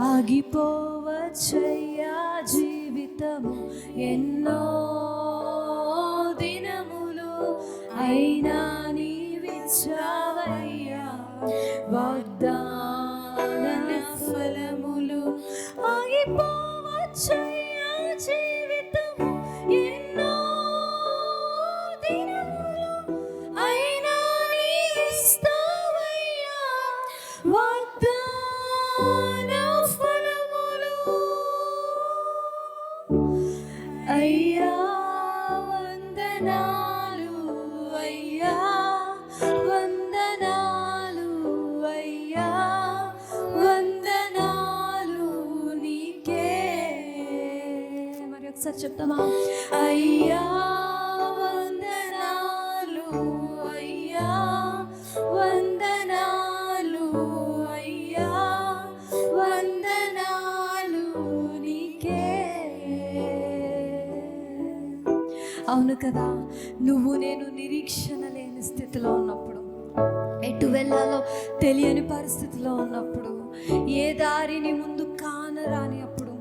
ఆగిపోవచ్చయ్యా జీవితము ఎన్నో దినములు అయినా నీవిచ్చావయ్యా వాగ్దాన ఫలములు. ఆగిపోవచ్చయ్యా జీవితము ఎన్నో దినములు అయినా నీవిస్తావయ్యా వాగ్దాన ఫలములు. అయ్యా వందనాలు అయ్యా వందనాలు అయ్యా వందనాలు నీకే. మరి ఒకసారి చెప్తామా? అయ్యా వందనాలు అయ్యా వందనాలు అయ్యా వందనాలు నీకే. అవును కదా, నువ్వు నేను నిరీక్షణ లేని స్థితిలో ఉన్నప్పుడు, ఎటు వెళ్ళాలో తెలియని పరిస్థితిలో ఉన్నప్పుడు, ఏ దారిని ముందు కానరాని అప్పుడు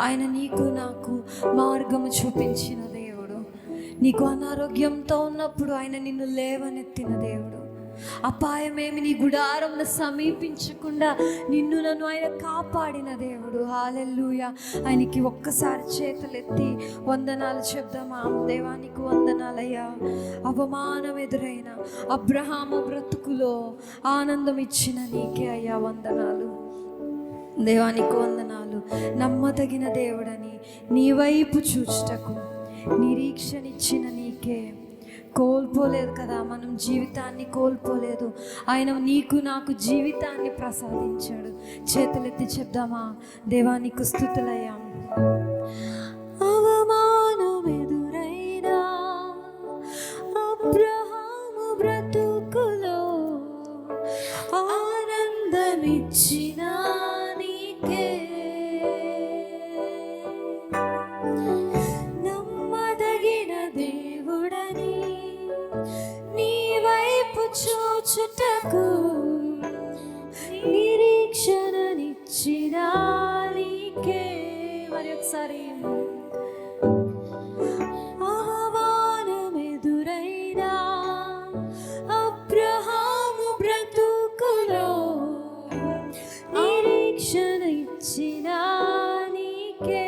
ఆయన నీకు నాకు మార్గము చూపించిన దేవుడు. నీకు అనారోగ్యంతో ఉన్నప్పుడు ఆయన నిన్ను లేవనెత్తిన దేవుడు. అపాయమేమి నీ గుడారంను సమీపించకుండా నిన్ను నన్ను ఆయన కాపాడిన దేవుడు. హల్లెలూయా. ఆయనకి ఒక్కసారి చేతులెత్తి వందనాలు చెప్దామా? దేవానికి వందనాలయ్యా. అవమానం ఎదురైన అబ్రహాము బ్రతుకులో ఆనందం ఇచ్చిన నీకే అయ్యా వందనాలు. దేవానికి వందనాలు. నమ్మదగిన దేవుడని నీ వైపు చూచుటకు నిరీక్షణ ఇచ్చిన నీకే. కోల్పోలేదు కదా, మనం జీవితాన్ని కోల్పోలేదు. ఆయన నీకు నాకు జీవితాన్ని ప్రసాదించాడు. చేతులెత్తి చెప్దామా? దేవానికి స్తుతులయ్యా. అవమానం ఎదురైనా అబ్రహాము బ్రతుకులో ఆనందమిచ్చిన నీకే. నమ్మదగిన దేవుడని నీ వైపు చూచుటకు నిరీక్షణనిచ్చిన నీకే. మరి ఒకసారి అవమానం ఎదురైనా అబ్రహాము బ్రతుకులో నిరీక్షణ ఇచ్చిన నీకే.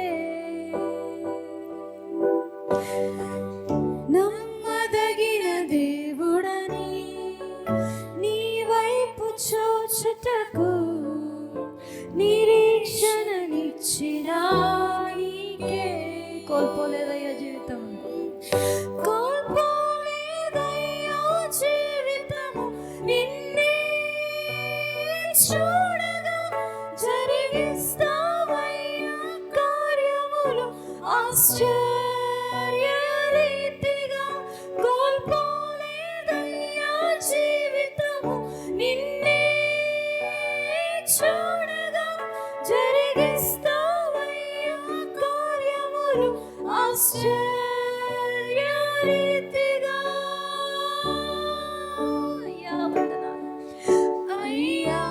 నమ్మదగిన దేవుడని నీ వైపు చూచుటకు నిరీక్షణనిచ్చిన నీకే. కోల్పోలేదయ్యా జీవితం, కోల్పోలేదయ్యా జీవితము నిన్నే చూడగా జరిగిస్తావయ్యా కార్యములు ఆశ్చర్యరీతిగా. కోల్పోలేదయ్యా జీవితము నిన్నే చూడగా జరిగిస్తావయ్యా కార్యములు ఆశ్చర్యరీతిగా. అయ్యా వందనాలు అయ్యా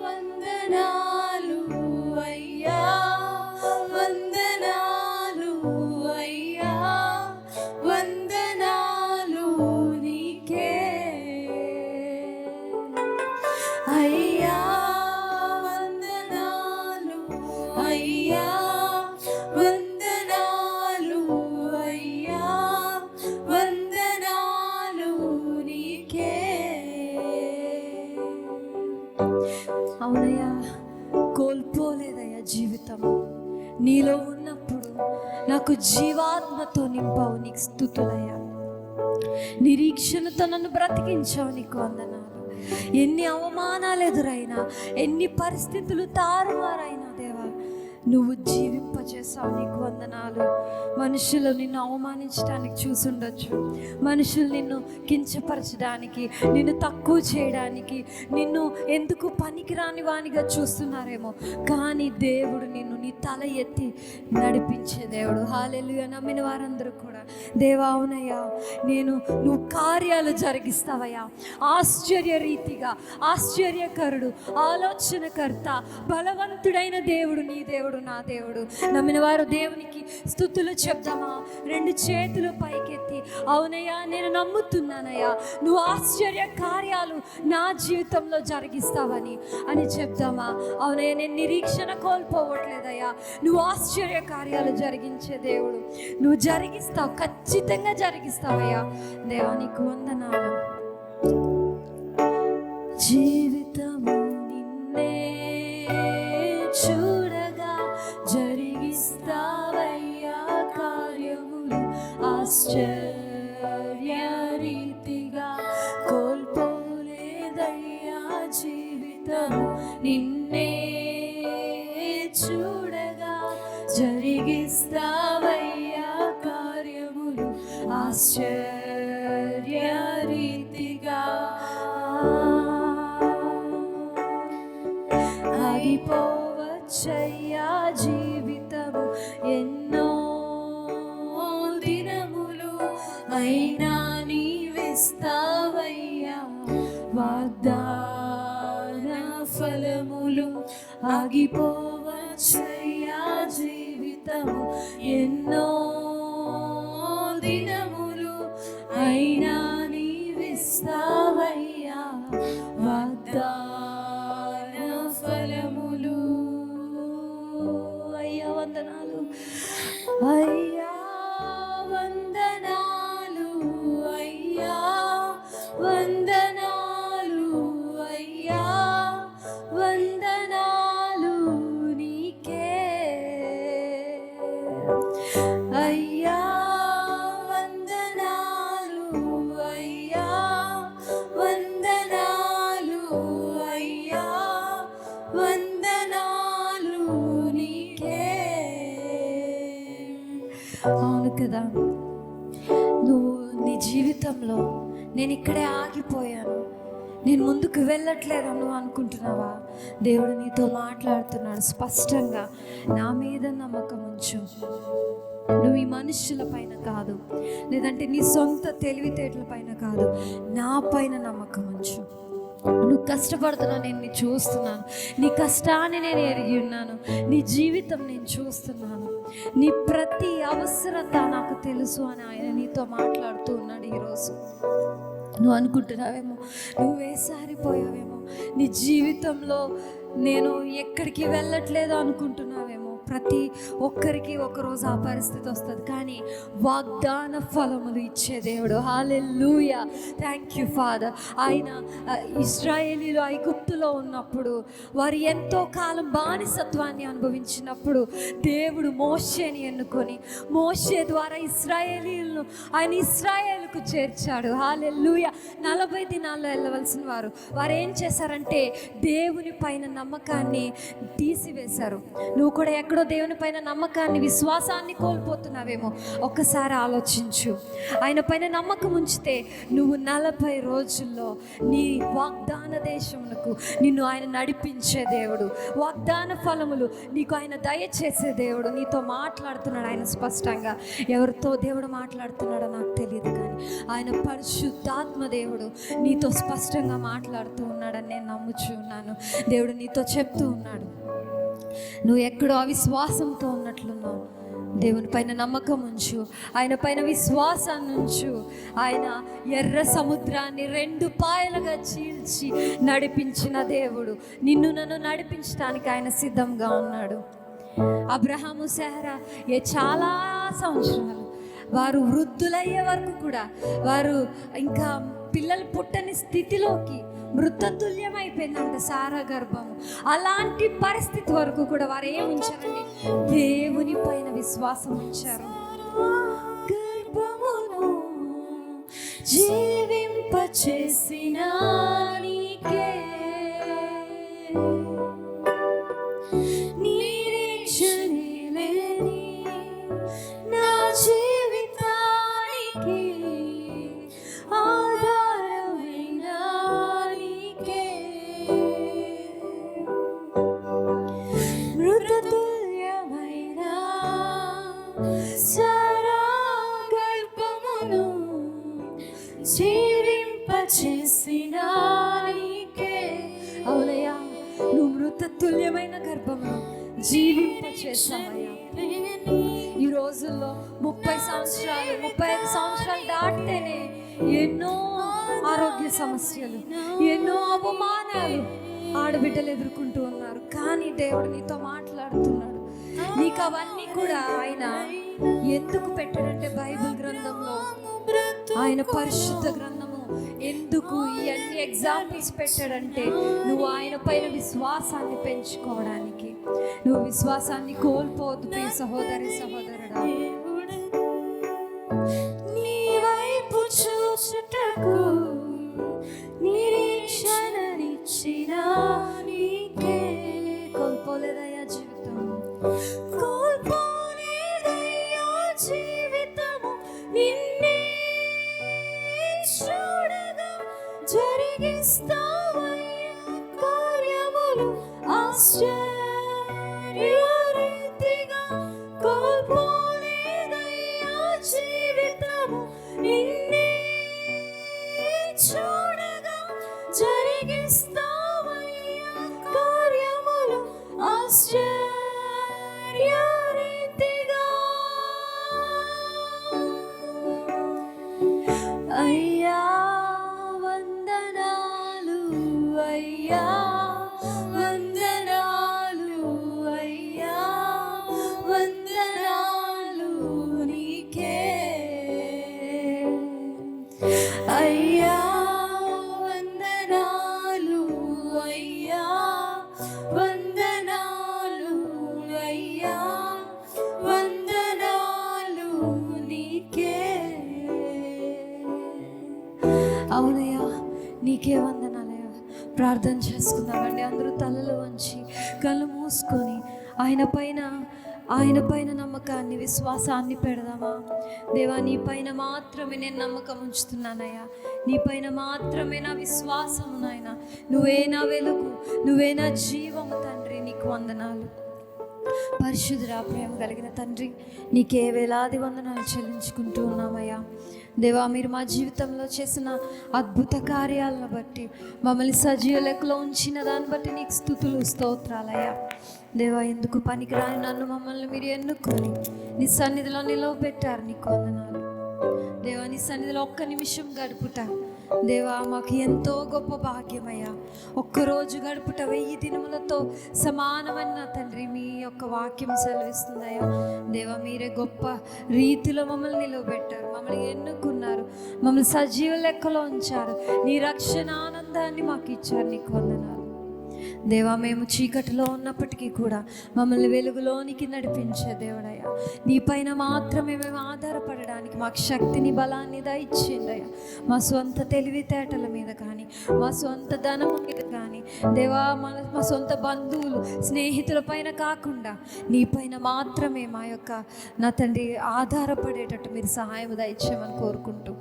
వందనాలు అయ్యా వందనాలు అయ్యా వందనాలు నీకే. అయ్యా వందనాలు అయ్యా వందనాలు అయ్యా వందనాలు నీకే. అవునయ్యా, కోల్పోలేదయ్యా జీవితం. నీలో ఉన్నప్పుడు నాకు జీవాత్మతో నింపావు, నీకు స్తుతులయ్యా. నిరీక్షణతో నన్ను బ్రతికించావు, నీకు వందనాలు. ఎన్ని అవమానాలు ఎదురైనా, ఎన్ని పరిస్థితులు తారుమారైనా దేవా, నువ్వు జీవింప చేసావు, నీకు వందనాలు. మనుషులు నిన్ను అవమానించడానికి చూసుండొచ్చు, మనుషులు నిన్ను కించపరచడానికి, నిన్ను తక్కువ చేయడానికి, నిన్ను ఎందుకు పనికిరాని వానిగా చూస్తున్నారేమో, కానీ దేవుడు నిన్ను నీ తల ఎత్తి నడిపించే దేవుడు. హల్లెలూయా. నమ్మిన వారందరూ కూడా దేవా అవునయ్యా, నువ్వు కార్యాలు జరిగిస్తావయ్యా, ఆశ్చర్య రీతిగా, ఆశ్చర్యకరుడు, ఆలోచనకర్త, బలవంతుడైన దేవుడు నీ దేవుడు, నా దేవుడు. నమ్మిన వారు దేవునికి స్తుతులు చెప్దామా? రెండు చేతులు పైకెత్తి అవునయ్యా నేను నమ్ముతున్నానయ్యా, నువ్వు ఆశ్చర్య కార్యాలు నా జీవితంలో జరిగిస్తావని అని చెప్దామా? అవునయ్యా నేను నిరీక్షణ కోల్పోవట్లేదయ్యా, నువ్వు ఆశ్చర్య కార్యాలు జరిగించే దేవుడు, నువ్వు జరిగిస్తావు, ఖచ్చితంగా జరిగిస్తావయ్యా. దేవా నీకు వందనాలు. జీవితము నిన్నే చూడగా జరిగిస్తావయ్యా కార్యములు, ఆశ్చర్య రీతిగా కోల్పోలేదయ్యా జీవితము నిన్నే చూడగా జరిగిస్తావయ్యా కార్యములు, ఆశ్చర్య రీతిగా. ఆగిపోవచ్చయ్యా జీవితము ఎన్నో దినములు, అయినా నీవిస్తావయ్యా వాగ్దాన ఫలములు. ఆగిపోవచ్చయ్యా జీవితము ఎన్నో దినములు, అయినా నీవిస్తావయ్యా వాగ్దాన ఫలములు. అయ్యా వందనాలు, అయ్యా వందనాలు, అయ్యా వందనాలు, అయ్యా వందనాలు నీకే. అయ్యా వందనాలు, అయ్యా వందనాలు, అయ్యా వందనాలు నీకే. అవును కదా, నువ్వు నీ జీవితంలో నేను ఇక్కడే ఆగిపోయాను, నేను ముందుకు వెళ్ళట్లేదు నువ్వు అనుకుంటున్నావా? దేవుడు నీతో మాట్లాడుతున్నాడు స్పష్టంగా. నా మీద నమ్మకం ఉంచు, నువ్వు ఈ మనుషుల పైన కాదు, లేదంటే నీ సొంత తెలివితేటల పైన కాదు, నా పైన నమ్మకం ఉంచు. నువ్వు కష్టపడుతున్నా, నేను నీ చూస్తున్నాను, నీ కష్టాన్ని నేను ఎరిగి ఉన్నాను, నీ జీవితం నేను చూస్తున్నాను, నీ ప్రతి అవసరత నాకు తెలుసు అని ఆయన నీతో మాట్లాడుతూ ఉన్నాడు ఈరోజు. నువ్వు అనుకుంటున్నావేమో, నువ్వు వేసారిపోయావేమో, నీ జీవితంలో నేను ఎక్కడికి వెళ్ళట్లేదు అనుకుంటున్నావేమో. ప్రతి ఒక్కరికి ఒకరోజు ఆ పరిస్థితి వస్తుంది, కానీ వాగ్దాన ఫలములు ఇచ్చే దేవుడు. హల్లెలూయా. Thank you father. ఆయన ఇశ్రాయేలీలు ఐగుప్తులో ఉన్నప్పుడు, వారు ఎంతో కాలం బానిసత్వాన్ని అనుభవించినప్పుడు దేవుడు మోషేని ఎన్నుకొని మోషే ద్వారా ఇశ్రాయేలీలను ఆయన ఇశ్రాయేలుకు చేర్చాడు. హల్లెలూయా. 40 దినాల్లో వెళ్ళవలసిన వారు ఏం చేశారంటే దేవుని పైన నమ్మకాన్ని తీసివేశారు. నువ్వు కూడా ఎక్కడో దేవుని పైన నమ్మకాన్ని, విశ్వాసాన్ని కోల్పోతున్నావేమో, ఒక్కసారి ఆలోచించు. ఆయన పైన నమ్మకం ఉంచితే నువ్వు 40 రోజుల్లో నీ వాగ్దాన దేశమునకు నిన్ను ఆయన నడిపించే దేవుడు, వాగ్దాన ఫలములు నీకు ఆయన దయచేసే దేవుడు. నీతో మాట్లాడుతున్నాడు ఆయన స్పష్టంగా. ఎవరితో దేవుడు మాట్లాడుతున్నాడో నాకు తెలియదు, కానీ ఆయన పరిశుద్ధాత్మ దేవుడు నీతో స్పష్టంగా మాట్లాడుతూ ఉన్నాడని నేను నమ్ముచున్నాను. దేవుడు నీతో చెప్తూ ఉన్నాడు, నువ్వు ఎక్కడో అవిశ్వాసంతో ఉన్నట్లున్నావు, దేవుని పైన నమ్మకం ఉంచు, ఆయన పైన విశ్వాసాన్ని ఉంచు. ఆయన ఎర్ర సముద్రాన్ని 2 పాయలుగా చీల్చి నడిపించిన దేవుడు, నిన్ను నన్ను నడిపించడానికి ఆయన సిద్ధంగా ఉన్నాడు. అబ్రహాము శారా చాలా సంవత్సరాలు, వారు వృద్ధులయ్యే వరకు కూడా, వారు ఇంకా పిల్లలు పుట్టని స్థితిలోకి మృతతుల్యమైపోయిందంట సారా గర్భము. అలాంటి పరిస్థితి వరకు కూడా వారు ఏం ఉంచారండి? దేవుని పైన విశ్వాసం ఉంచారు. గర్భమును జీవింపచేసిన నీకే నిరీక్షణే జీవింపచేసిన నీకే. అవునయ్యా, నువ్వు మృతతుల్యమైన గర్భంలో జీవింపచేసావయ్యా. ఈ రోజుల్లో 30 సంవత్సరాలు 35 సంవత్సరాలు దాటితేనే ఎన్నో ఆరోగ్య సమస్యలు, ఎన్నో అవమానాలు ఆడబిడ్డలు ఎదుర్కొంటూ ఉన్నారు. కానీ దేవుడు నీతో మాట్లాడుతున్నాడు. నీకు అవన్నీ కూడా ఆయన ఎందుకు పెట్టాడంటే, బైబిల్ గ్రంథంలో, ఆయన పరిశుద్ధ గ్రంథము ఎందుకు ఈ అన్ని ఎగ్జాంపుల్స్ పెట్టాడంటే, నువ్వు ఆయన పైన విశ్వాసాన్ని పెంచుకోవడానికి. నువ్వు విశ్వాసాన్ని కోల్పోవద్దు ప్రియ సహోదరి సహోదరుడా. నీ వైపు చూచుటకు నిరీక్షణనిచ్చిన నీకే. కోల్పోలేదయ్యా జీవితం, కోల్పోలేదయ్యా జీవితము. నిన్నే చూడగా జరిగిస్తావయ్యా కార్యములు ఆశ్చర్యరీతిగా. కోల్పోలేదయ్యా జీవితము. నిన్నే చూడగా జరిగిస్తావయ్యా కార్యములు ఆశ్చర్యరీతిగా. అయ్యా వందనాలు, అయ్యా వందనాలు, అయ్యా వందనాలు నీకే. అయ్యా వందనాలు, అయ్యా వందనాలు, అయ్యా వందనాలు నీకే. అవునయ్యా, నీకే వందనాలయ్యా. ప్రార్థన చేసుకుందామండి. అందరూ తలలు వంచి కళ్ళు మూసుకొని ఆయన పైన నమ్మకాన్ని, విశ్వాసాన్ని పెడదామా. దేవా, నీ పైన మాత్రమే నేను నమ్మకం ఉంచుతున్నానయ్యా. నీ పైన మాత్రమే నా విశ్వాసము నాయన. నువ్వే నా వెలుగు, నువ్వే నా జీవము తండ్రి. నీకు వందనాలు. పరిశుద్ధుడా, ప్రేమ కలిగిన తండ్రి, నీకే వేలాది వందనాలు చెల్లించుకుంటూ ఉన్నామయ్యా. దేవా, మీరు మా జీవితంలో చేసిన అద్భుత కార్యాలను బట్టి, మమ్మల్ని సజీవ లెక్కలో ఉంచిన దాన్ని బట్టి నీకు స్తుతులు, స్తోత్రాలయ్యా. దేవా, ఎందుకు పనికిరాని నన్ను మమ్మల్ని మీరు ఎన్నుకొని నీ సన్నిధిలో నిలవబెట్టారు. నీకు వందనాలు దేవా. నీ సన్నిధిలో ఒక్క నిమిషం గడుపుట దేవా మాకు ఎంతో గొప్ప భాగ్యమయ్యా. ఒక్కరోజు గడుపుట 1000 దినములతో సమానమన్న తండ్రి మీ యొక్క వాక్యం సెలవిస్తుందయ్యా. దేవా, మీరే గొప్ప రీతిలో మమ్మల్ని నిలవబెట్టారు, మమ్మల్ని ఎన్నుకున్నారు, మమ్మల్ని సజీవ లెక్కలో ఉంచారు. నీ రక్షణ ఆనందాన్ని మాకు ఇచ్చారు. నీకు వందనాలు దేవా. మేము చీకటిలో ఉన్నప్పటికీ కూడా మమ్మల్ని వెలుగులోనికి నడిపించే దేవుడయ్యా. నీ పైన మాత్రమే మేము ఆధారపడడానికి మాకు శక్తిని, బలాన్ని దయచేయండియ్యా. మా సొంత తెలివితేటల మీద కానీ, మా సొంత ధనము మీద కానీ దేవా, మా సొంత బంధువులు, స్నేహితుల పైన కాకుండా నీ పైన మాత్రమే మా యొక్క నా తండ్రి ఆధారపడేటట్టు మీరు సహాయం దయచేయమని కోరుకుంటూ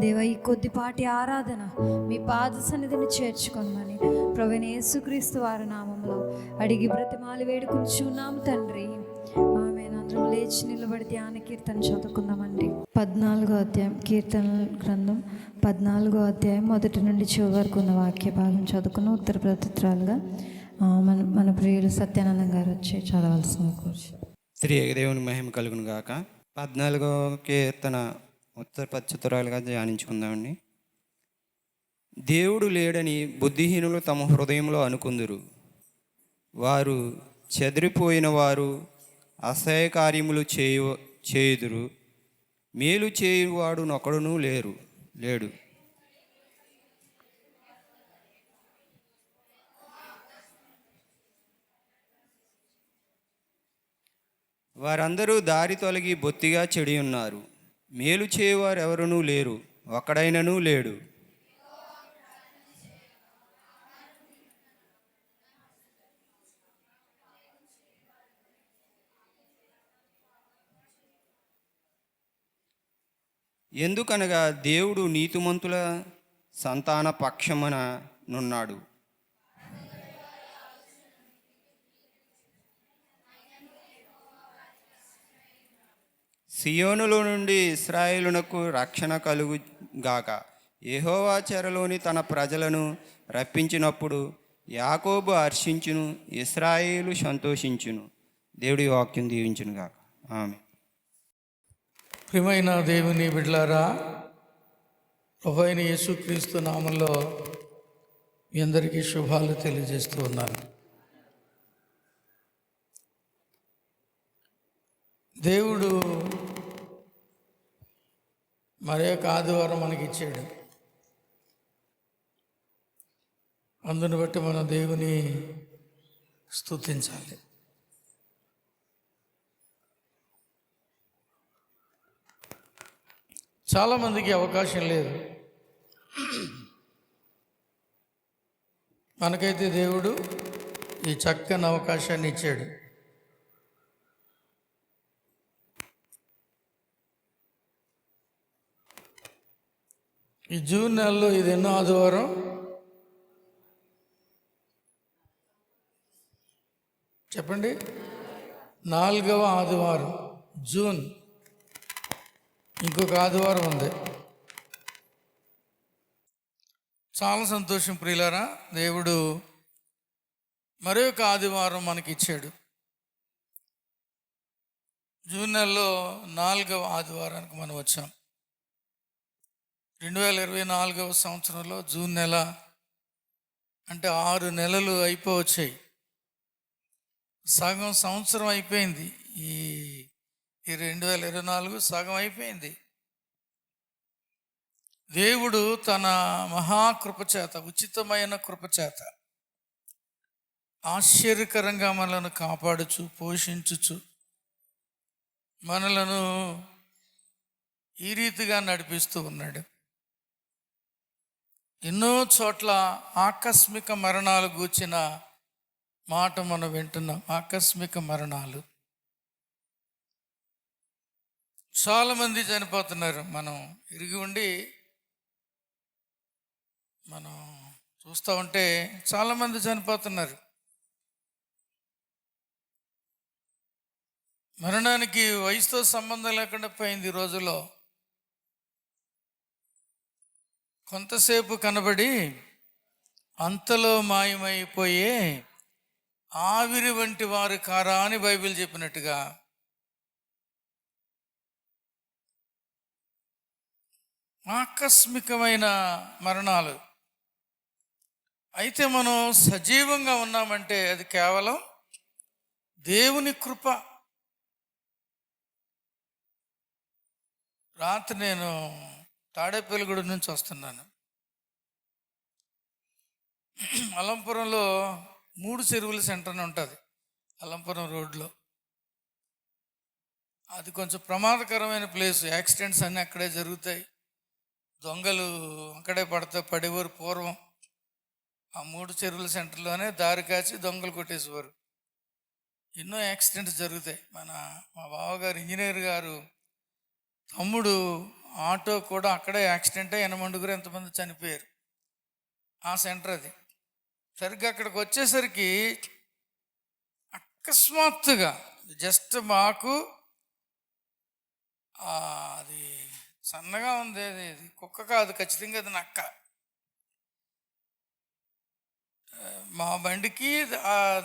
దేవా, ఈ కొద్దిపాటి ఆరాధన మీ పాద సన్నిధిని చేర్చుకోమని ప్రభువైన యేసుక్రీస్తు వారి నామంలో అడిగి బ్రతిమాలి వేడుకుంటున్నాము తండ్రి, ఆమేన్. అందరం లేచి నిలబడి ధ్యాన కీర్తన చదువుకుందామండి. 14వ అధ్యాయం, కీర్తన గ్రంథం 14వ అధ్యాయం 1 నుండి 10 వరకు ఉన్న వాక్య భాగం చదువుకున్న ఉత్తర ప్రత్యుత్తరాలుగా మన ప్రియులు సత్యానందం గారు వచ్చి చదవాల్సిన కూర్చు. దేవుని మహిమ కలుగును గాక. 14వ కీర్తన ఉత్తర ప్రత్యుత్తరాలుగా ధ్యానించుకుందామండి. దేవుడు లేడని బుద్ధిహీనులు తమ హృదయంలో అనుకుందురు. వారు చెదిరిపోయిన వారు అసహ్య కార్యములు చేయుదురు. మేలు చేయువాడు నొకడునూ లేడు. వారందరూ దారి తొలగి బొత్తిగా చెడి ఉన్నారు. మేలు చేయువారు ఎవరునూ లేరు, ఒక్కడైననూ లేడు. ఎందుకనగా దేవుడు నీతిమంతుల సంతాన పక్షమున నున్నాడు. సియోనులో నుండి ఇశ్రాయేలునకు రక్షణ కలుగు గాక. యెహోవా చెరలోని తన ప్రజలను రప్పించినప్పుడు యాకోబు హర్షించును, ఇశ్రాయేలు సంతోషించును. దేవుడి వాక్యం దీవించును గాక. ఆమె. ప్రియమైన దేవుని బిడ్డలారా, ప్రభువైన యేసుక్రీస్తు నామంలో మీ అందరికీ శుభాలు తెలియజేస్తూ ఉన్నాను. దేవుడు మరి ఒక ఆదివారం మనకి ఇచ్చాడు. అందుని బట్టి మనం దేవుని స్తుతించాలి. చాలామందికి అవకాశం లేదు. మనకైతే దేవుడు ఈ చక్కని అవకాశాన్ని ఇచ్చాడు. ఈ జూన్ నెలలో ఇది ఎన్నో ఆదివారం? చెప్పండి. 4వ ఆదివారం జూన్. ఇంకొక ఆదివారం ఉంది. చాలా సంతోషం ప్రియులారా, దేవుడు మరి ఒక ఆదివారం మనకి ఇచ్చాడు. జూన్ నెలలో 4వ ఆదివారానికి మనం వచ్చాం. 2024వ సంవత్సరంలో జూన్ నెల అంటే 6 నెలలు అయిపోవచ్చాయి. సగం సంవత్సరం అయిపోయింది. ఈ 2024 సగం అయిపోయింది. దేవుడు తన మహాకృపచేత, ఉచితమైన కృపచేత ఆశ్చర్యకరంగా మనలను కాపాడుచు, పోషించుచు, మనలను ఈ రీతిగా నడిపిస్తూ ఉన్నాడు. ఎన్నో చోట్ల ఆకస్మిక మరణాలు గూర్చిన మాట మనం వింటున్నాం. ఆకస్మిక మరణాలు చాలామంది చనిపోతున్నారు. మనం ఇరిగి ఉండి మనం చూస్తూ ఉంటే చాలామంది చనిపోతున్నారు. మరణానికి వయసుతో సంబంధం లేకుండా పోయింది ఈ రోజుల్లో. కొంతసేపు కనబడి అంతలో మాయమైపోయే ఆవిరి వంటి వారు కారా అని బైబిల్ చెప్పినట్టుగా ఆకస్మికమైన మరణాలు. అయితే మనం సజీవంగా ఉన్నామంటే అది కేవలం దేవుని కృప. రాత్రి నేను తాడేపల్లిగూడ నుంచి వస్తున్నాను. అలంపురంలో 3 చెరువుల సెంటర్ అని ఉంటుంది అలంపురం రోడ్లో. అది కొంచెం ప్రమాదకరమైన ప్లేస్. యాక్సిడెంట్స్ అన్నీ అక్కడే జరుగుతాయి. దొంగలు అక్కడే పడేవారు పూర్వం. ఆ 3 చెరువుల సెంటర్లోనే దారి కాచి దొంగలు కొట్టేసేవారు. ఎన్నో యాక్సిడెంట్స్ జరుగుతాయి. మా బావగారు ఇంజనీర్ గారు తమ్ముడు ఆటో కూడా అక్కడే యాక్సిడెంట్ అయ్యి 8 ఎంతమంది చనిపోయారు. ఆ సెంటర్ అది. సరిగ్గా అక్కడికి వచ్చేసరికి అకస్మాత్తుగా జస్ట్ మాకు అది సన్నగా ఉంది. అది కుక్క కాదు, ఖచ్చితంగా అది నక్క. మా బండికి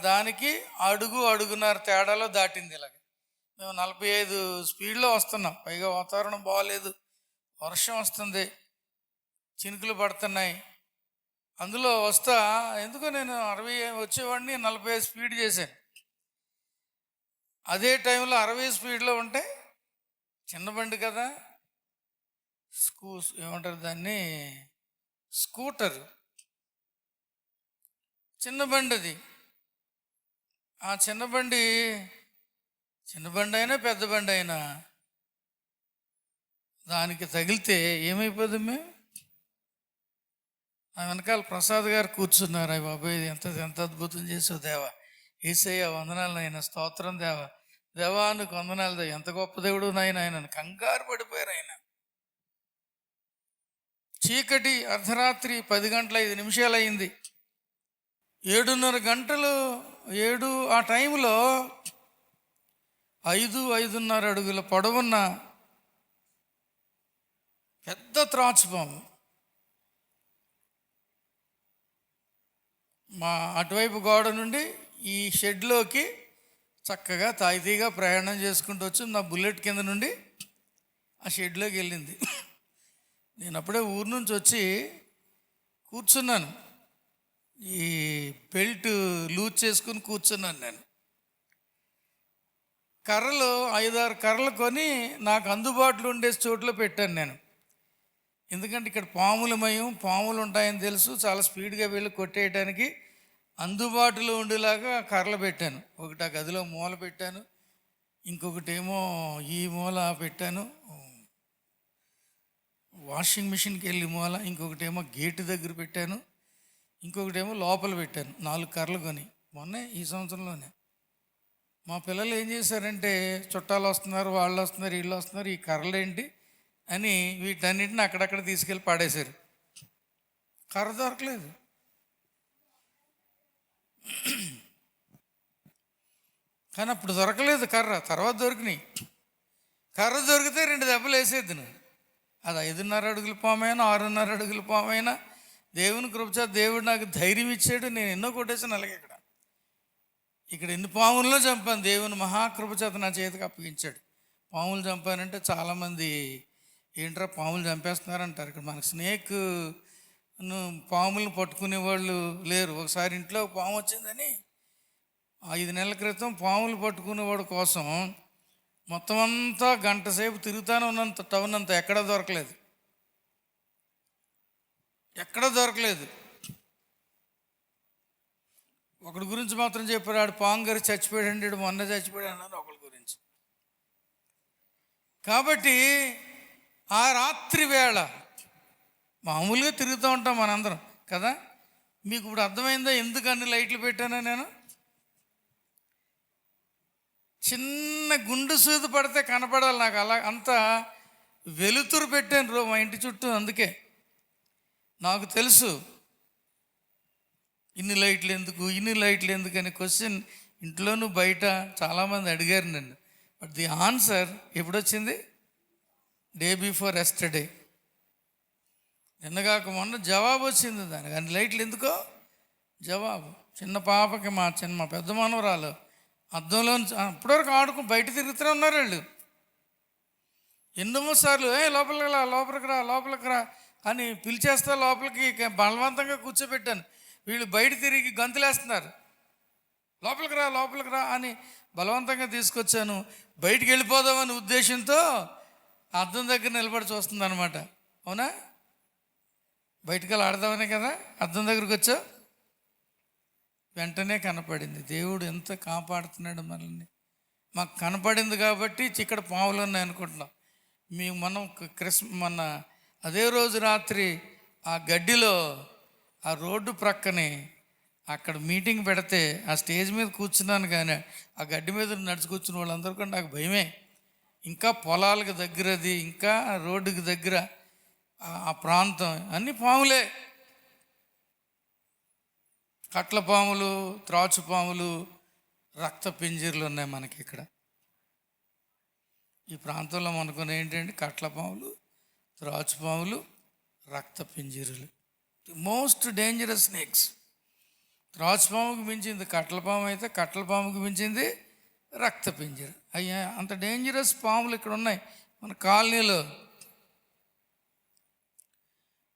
దానికి అడుగున్నర తేడాలో దాటింది. ఇలాగ మేము 45 స్పీడ్లో వస్తున్నాం. పైగా వాతావరణం బాగాలేదు, వర్షం వస్తుంది, చినుకులు పడుతున్నాయి. అందులో వస్తా ఎందుకో నేను 60 వచ్చేవాడిని 45 స్పీడ్ చేశాను. అదే టైంలో 60 స్పీడ్లో ఉంటే చిన్న బండి కదా, ఏమంటారు దాన్ని, స్కూటర్, చిన్న బండి అది. ఆ చిన్న బండి అయినా పెద్ద బండి అయినా దానికి తగిలితే ఏమైపోదు. మేము ఆ వెనకాల ప్రసాద్ గారు కూర్చున్నారు. అయ్య బాబాయ్ ఎంత అద్భుతం చేసావు దేవా, యేసయ్య వందనాలు నాయన, స్తోత్రం దేవా నీకు వందనాలు దేవ, ఎంత గొప్ప దేవుడు నాయన. ఆయన కంగారు పడిపోయారు. ఆయన చీకటి అర్ధరాత్రి 10 గంటల 5 నిమిషాలు అయింది. 7:30 గంటలు 7 ఆ టైంలో 5-5.5 అడుగుల పొడవున్న పెద్ద త్రాచుపాము. మా అటువైపు గోడ నుండి ఈ షెడ్లోకి చక్కగా తాయితీగా ప్రయాణం చేసుకుంటూ వచ్చి నా బుల్లెట్ కింద నుండి ఆ షెడ్లోకి వెళ్ళింది. నేను అప్పుడే ఊరు నుంచి వచ్చి కూర్చున్నాను, ఈ బెల్ట్ లూజ్ చేసుకుని కూర్చున్నాను. నేను కర్రలు 5-6 కర్రలు కొని నాకు అందుబాటులో ఉండే చోట్ల పెట్టాను నేను. ఎందుకంటే ఇక్కడ పాములు ఉంటాయని తెలుసు, చాలా స్పీడ్గా వెళ్ళి కొట్టేయడానికి అందుబాటులో ఉండేలాగా కర్రలు పెట్టాను. ఒకటి ఆ గదిలో మూల పెట్టాను, ఇంకొకటి ఏమో ఈ మూల పెట్టాను, వాషింగ్ మిషన్కి వెళ్ళి మూల, ఇంకొకటి ఏమో గేటు దగ్గర పెట్టాను, ఇంకొకటి ఏమో లోపల పెట్టాను. 4 కర్రలు కొని మొన్నే ఈ సంవత్సరంలోనే. మా పిల్లలు ఏం చేశారంటే, చుట్టాలు వస్తున్నారు, వాళ్ళు వస్తున్నారు, వీళ్ళు వస్తున్నారు, ఈ కర్రలు ఏంటి అని వీటన్నిటిని అక్కడక్కడ తీసుకెళ్ళి పాడేశారు. కర్ర దొరకలేదు. కానీ అప్పుడు దొరకలేదు కర్ర, తర్వాత దొరికినాయి. కర్ర దొరికితే 2 దెబ్బలు వేసేద్ది. అది 5.5 అడుగుల పామైనా 6.5 అడుగుల పామైనా దేవుని కృపచేత దేవుడు నాకు ధైర్యం ఇచ్చాడు. నేను ఎన్నో కొట్టేసాను. అలాగే ఇక్కడ ఎన్ని పాముల్లో చంపాను. దేవుని మహాకృపచేత నా చేతికి అప్పగించాడు. పాములు చంపానంటే చాలామంది ఏంట్రా పాములు చంపేస్తున్నారంటారు. ఇక్కడ మనకు పాములను పట్టుకునే వాళ్ళు లేరు. ఒకసారి ఇంట్లో పాము వచ్చిందని 5 నెలల క్రితం పాములు పట్టుకునేవాడు కోసం మొత్తం అంతా గంట సేపు తిరుగుతానే ఉన్నంత టౌన్ అంతా ఎక్కడా దొరకలేదు. ఒకడి గురించి మాత్రం చెప్పారు, ఆడు పాము గారు చచ్చిపోయాడు, మొన్న చచ్చిపోయాడు అన్నారు ఒకడి గురించి. కాబట్టి ఆ రాత్రి వేళ మామూలుగా తిరుగుతూ ఉంటాం మనందరం కదా. మీకు ఇప్పుడు అర్థమైందా ఎందుకు అన్ని లైట్లు పెట్టానో? నేను చిన్న గుండు సూది పడితే కనపడాలి నాకు, అలా అంత వెలుతురు పెట్టాను మా ఇంటి చుట్టూ. అందుకే నాకు తెలుసు ఇన్ని లైట్లు ఎందుకు అని క్వశ్చన్ ఇంట్లోనూ బయట చాలామంది అడిగారు నన్ను. బట్ ది ఆన్సర్ ఎప్పుడొచ్చింది? డే బిఫోర్ ఎస్టర్డే, నిన్నగాక మొన్న జవాబు వచ్చింది దానికి. అన్ని లైట్లు ఎందుకో జవాబు. చిన్న పాపకి మా పెద్ద మనవరాలు అద్దంలో ఇప్పటివరకు బయట తిరుగుతూనే ఉన్నారు వాళ్ళు. ఎన్నో సార్లు లోపలికి రా అని పిలిచేస్తా లోపలికి బలవంతంగా కూర్చోబెట్టాను. వీళ్ళు బయట తిరిగి గంతులేస్తున్నారు. లోపలికి రా అని బలవంతంగా తీసుకొచ్చాను. బయటికి వెళ్ళిపోదామని ఉద్దేశంతో అద్దం దగ్గర నిలబడి చూస్తుంది అనమాట. అవునా? బయటికి వెళ్ళి ఆడదామనే కదా అద్దం దగ్గరికి వచ్చా. వెంటనే కనపడింది. దేవుడు ఎంత కాపాడుతున్నాడు మనల్ని. మాకు కనపడింది కాబట్టి ఇక్కడ పాములు ఉన్నాయి అనుకుంటున్నాం. మనం మొన్న అదే రోజు రాత్రి ఆ గడ్డిలో ఆ రోడ్డు ప్రక్కనే అక్కడ మీటింగ్ పెడితే ఆ స్టేజ్ మీద కూర్చున్నాను. కానీ ఆ గడ్డి మీద నడుచు కూర్చున్న వాళ్ళందరికీ నాకు భయమే. ఇంకా పొలాలకు దగ్గరది, ఇంకా రోడ్డుకి దగ్గర ఆ ప్రాంతం అన్ని పాములే. కట్ల పాములు, త్రాచు పాములు, రక్త పింజీర్లు ఉన్నాయి మనకి ఇక్కడ ఈ ప్రాంతంలో. మనకున్న ఏంటంటే కట్ల పాములు, త్రాచు పాములు, రక్త పింజీరులు. The most dangerous snakes. త్రాచు పాముకు మించింది కట్ల పాము అయితే, కట్ల పాముకు మించింది రక్త పింజీరు. అయ్యా అంత డేంజరస్ పాములు ఇక్కడ ఉన్నాయి మన కాలనీలో.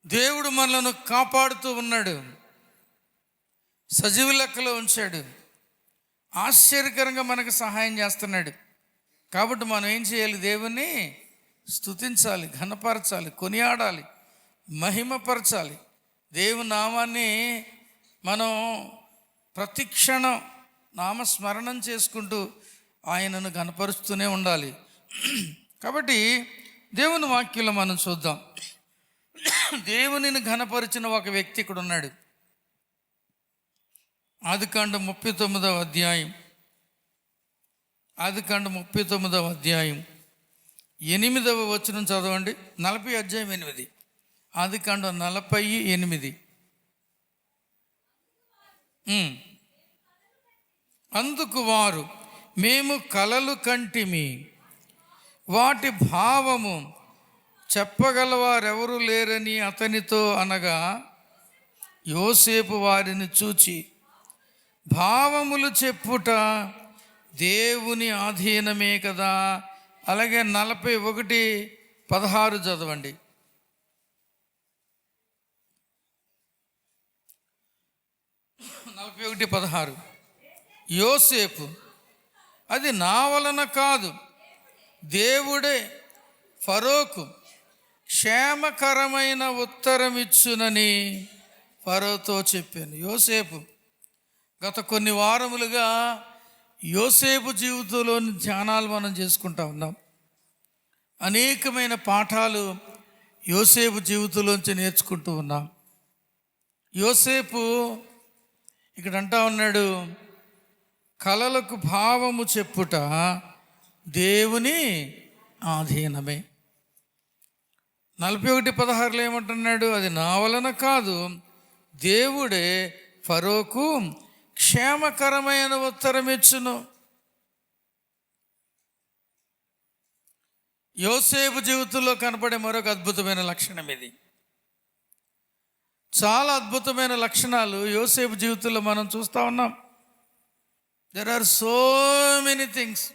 దేవుడు మనలను కాపాడుతూ ఉన్నాడు, సజీవ లెక్కలో ఉంచాడు, ఆశ్చర్యకరంగా మనకు సహాయం చేస్తున్నాడు. కాబట్టి మనం ఏం చేయాలి? దేవుణ్ణి స్తుతించాలి, ఘనపరచాలి, కొనియాడాలి, మహిమపరచాలి. దేవుని నామాన్ని మనం ప్రతిక్షణం నామస్మరణం చేసుకుంటూ ఆయనను ఘనపరుస్తూనే ఉండాలి. కాబట్టి దేవుని వాక్యంలో మనం చూద్దాం. దేవునిని ఘనపరిచిన ఒక వ్యక్తి ఇక్కడ ఉన్నాడు. ఆదికాండం 39వ అధ్యాయం, ఆదికాండం 39వ అధ్యాయం 8వ వచనం చదవండి. 40 అధ్యాయం 8. ఆదికాండం 40:8. అందుకు వారు, మేము కలలు కంటిమి, వాటి భావము చెప్పగలవారెవరు లేరని అతనితో అనగా, యోసేపు వారిని చూచి, భావములు చెప్పుట దేవుని ఆధీనమే కదా. అలాగే 41:16 చదవండి. 41:16. యోసేపు, అది నా వలన కాదు, దేవుడే ఫరోకు క్షేమకరమైన ఉత్తరం ఇచ్చునని ఫరోతో చెప్పాను. యోసేపు, గత కొన్ని వారములుగా యోసేపు జీవితంలోని ధ్యానాలు మనం చేసుకుంటా ఉన్నాం. అనేకమైన పాఠాలు యోసేపు జీవితంలోంచి నేర్చుకుంటూ ఉన్నాం. యోసేపు ఇక్కడ అంటా ఉన్నాడు, కలలకు భావము చెప్పుట దేవుని ఆధీనమే. 41:16 ఏమంటున్నాడు? అది నా వలన కాదు, దేవుడే ఫరోకు క్షేమకరమైన ఉత్తరం ఇచ్చును. యోసేపు జీవితంలో కనపడే మరొక అద్భుతమైన లక్షణం ఇది. చాలా అద్భుతమైన లక్షణాలు యోసేపు జీవితంలో మనం చూస్తూ ఉన్నాం. There are so many things.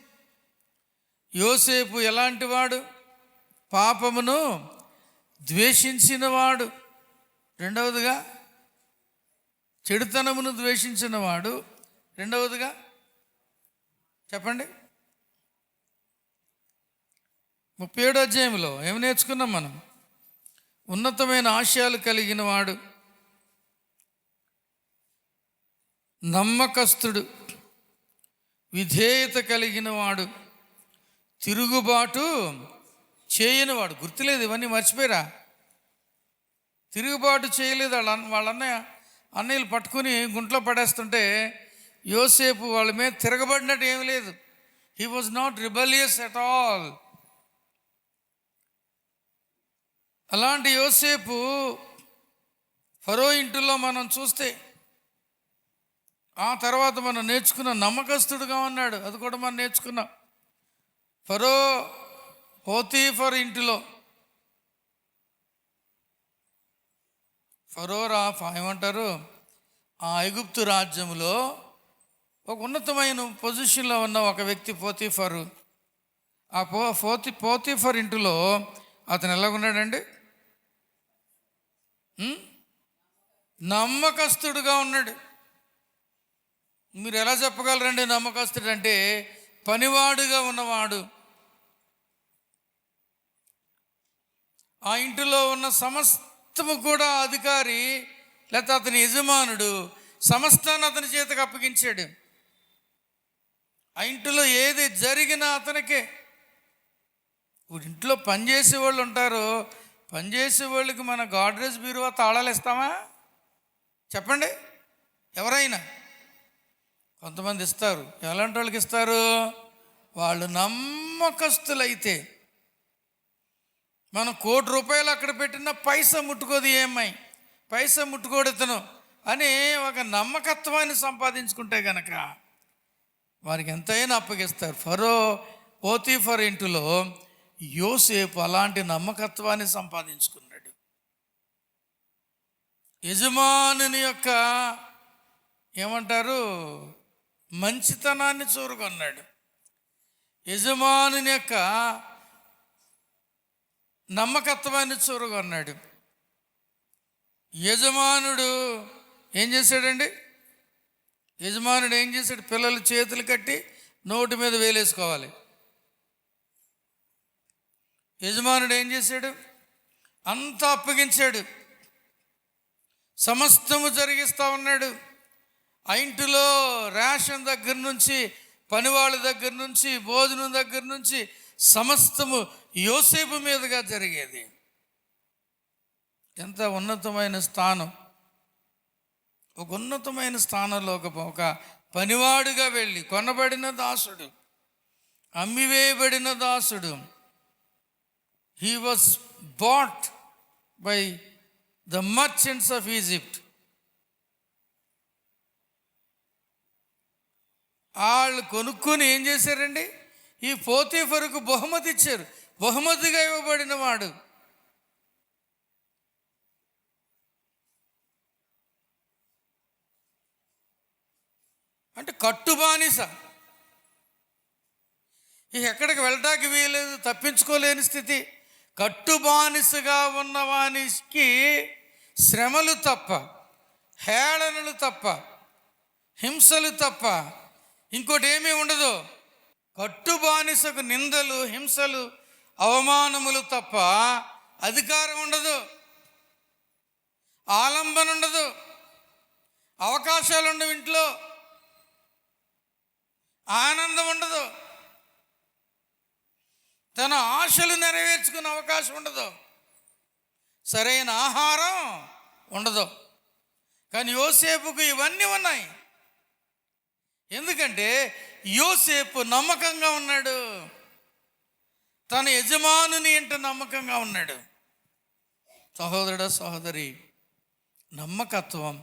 యోసేపు ఎలాంటి వాడు? పాపమును ద్వేషించినవాడు. రెండవదిగా చెడుతనమును ద్వేషించినవాడు. రెండవదిగా చెప్పండి, 37వ అధ్యాయంలో ఏమి నేర్చుకున్నాం మనం? ఉన్నతమైన ఆశయాలు కలిగిన వాడు, నమ్మకస్తుడు, విధేయత కలిగిన వాడు, తిరుగుబాటు చేయనివాడు. గుర్తులేదు, ఇవన్నీ మర్చిపోయారా? తిరుగుబాటు చేయలేదు. వాళ్ళ అన్నయ్యలు పట్టుకుని గుంట్లో పడేస్తుంటే యోసేపు వాళ్ళ మీద తిరగబడినట్టు ఏమీ లేదు. He was not rebellious at all. అలాంటి యోసేపు ఫరో ఇంటిలో మనం చూస్తే, ఆ తర్వాత మనం నేర్చుకున్న నమ్మకస్తుడుగా ఉన్నాడు. అది కూడా మనం నేర్చుకున్నాం. ఫరో పోతీఫర్ ఇంటిలో ఏమంటారు, ఆ ఐగుప్తు రాజ్యంలో ఒక ఉన్నతమైన పొజిషన్లో ఉన్న ఒక వ్యక్తి పోతీఫరు. ఆ పోతీఫర్ ఇంటిలో అతను ఎలాగున్నాడండి? నమ్మకస్తుడుగా ఉన్నాడు. మీరు ఎలా చెప్పగలరండి నమ్మకస్తుడు అంటే? పనివాడుగా ఉన్నవాడు. ఆ ఇంటిలో ఉన్న సమస్తము కూడా అధికారి లేకపోతే అతని యజమానుడు సమస్తాన్ని అతని చేతికి అప్పగించాడు. ఆ ఇంటిలో ఏది జరిగినా అతనికే. ఇప్పుడు ఇంట్లో పనిచేసే వాళ్ళు ఉంటారు. పనిచేసే వాళ్ళకి మన గాడ్రేజ్ బీరువా తాళాలు ఇస్తామా? చెప్పండి. ఎవరైనా కొంతమంది ఇస్తారు. ఎలాంటి వాళ్ళకి ఇస్తారు? వాళ్ళు నమ్మకస్తులైతే. మనం ₹1,00,00,000 అక్కడ పెట్టినా పైసా ముట్టుకోదు ఏమై, పైసా ముట్టుకోడుతను అని ఒక నమ్మకత్వాన్ని సంపాదించుకుంటే గనక వారికి ఎంతైనా అప్పగిస్తారు. పోతీఫర్ ఇంటిలో యోసేపు అలాంటి నమ్మకత్వాన్ని సంపాదించుకున్నాడు. యజమానుని యొక్క ఏమంటారు, మంచితనాన్ని చూరుకున్నాడు. యజమానుని యొక్క నమ్మకత్వాన్ని చూరుకున్నాడు. యజమానుడు ఏం చేశాడండి? యజమానుడు ఏం చేశాడు? పిల్లలు చేతులు కట్టి నోటి మీద వేలేసుకోవాలి. యజమానుడు ఏం చేశాడు? అంతా అప్పగించాడు. సమస్తము జరిగిస్తూ ఉన్నాడు. ఆ ఇంటిలో రేషన్ దగ్గర నుంచి, పనివాళ్ళ దగ్గర నుంచి, భోజనం దగ్గర నుంచి సమస్తము యోసేపు మీదుగా జరిగేది. ఎంత ఉన్నతమైన స్థానం! ఒక ఉన్నతమైన స్థానంలో ఒక పనివాడుగా వెళ్ళి, కొనబడిన దాసుడు, అమ్మివేయబడిన దాసుడు. He was bat by the merchants of Egypt. వాళ్ళు కొనుక్కొని ఏం చేశారండి? ఈ పోతీఫరుకు బహుమతి ఇచ్చారు. బహుమతిగా ఇవ్వబడిన వాడు. అంటే కట్టుబానిస. ఇక ఎక్కడికి వెళ్ళడానికి వీలేదు, తప్పించుకోలేని స్థితి. కట్టుబానిసగా ఉన్నవానికి శ్రమలు తప్ప, హేళనలు తప్ప, హింసలు తప్ప ఇంకోటి ఏమీ ఉండదు. కట్టుబానిసకు నిందలు, హింసలు, అవమానములు తప్ప అధికారం ఉండదు, ఆలంబన ఉండదు, అవకాశాలు ఉండవు, ఇంట్లో ఆనందం ఉండదు, తన ఆశలు నెరవేర్చుకునే అవకాశం ఉండదు, సరైన ఆహారం ఉండదు. కానీ యోసేపుకు ఇవన్నీ ఉన్నాయి. ఎందుకంటే యోసేపు నమ్మకంగా ఉన్నాడు, తన యజమానుని ఇంట నమ్మకంగా ఉన్నాడు. సహోదరుడా, సహోదరి, నమ్మకత్వం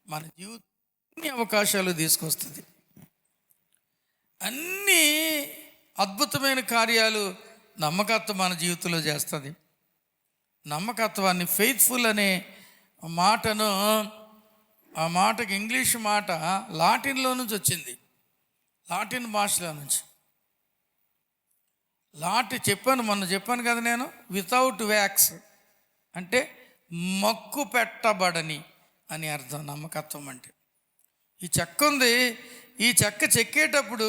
మన జీవితాన్ని అవకాశాలు తీసుకొస్తుంది. అన్ని అద్భుతమైన కార్యాలు నమ్మకత్వం మన జీవితంలో చేస్తుంది. నమ్మకత్వాన్ని, ఫెయిత్ఫుల్ అనే మాటను, ఆ మాటకి ఇంగ్లీష్ మాట లాటిన్లో నుంచి వచ్చింది, లాటిన్ భాషలో నుంచి. మొన్న చెప్పాను కదా నేను, వితౌట్ వ్యాక్స్ అంటే మక్కు పెట్టబడని అని అర్థం నమ్మకత్వం అంటే. ఈ చెక్క ఉంది, ఈ చెక్క చెక్కేటప్పుడు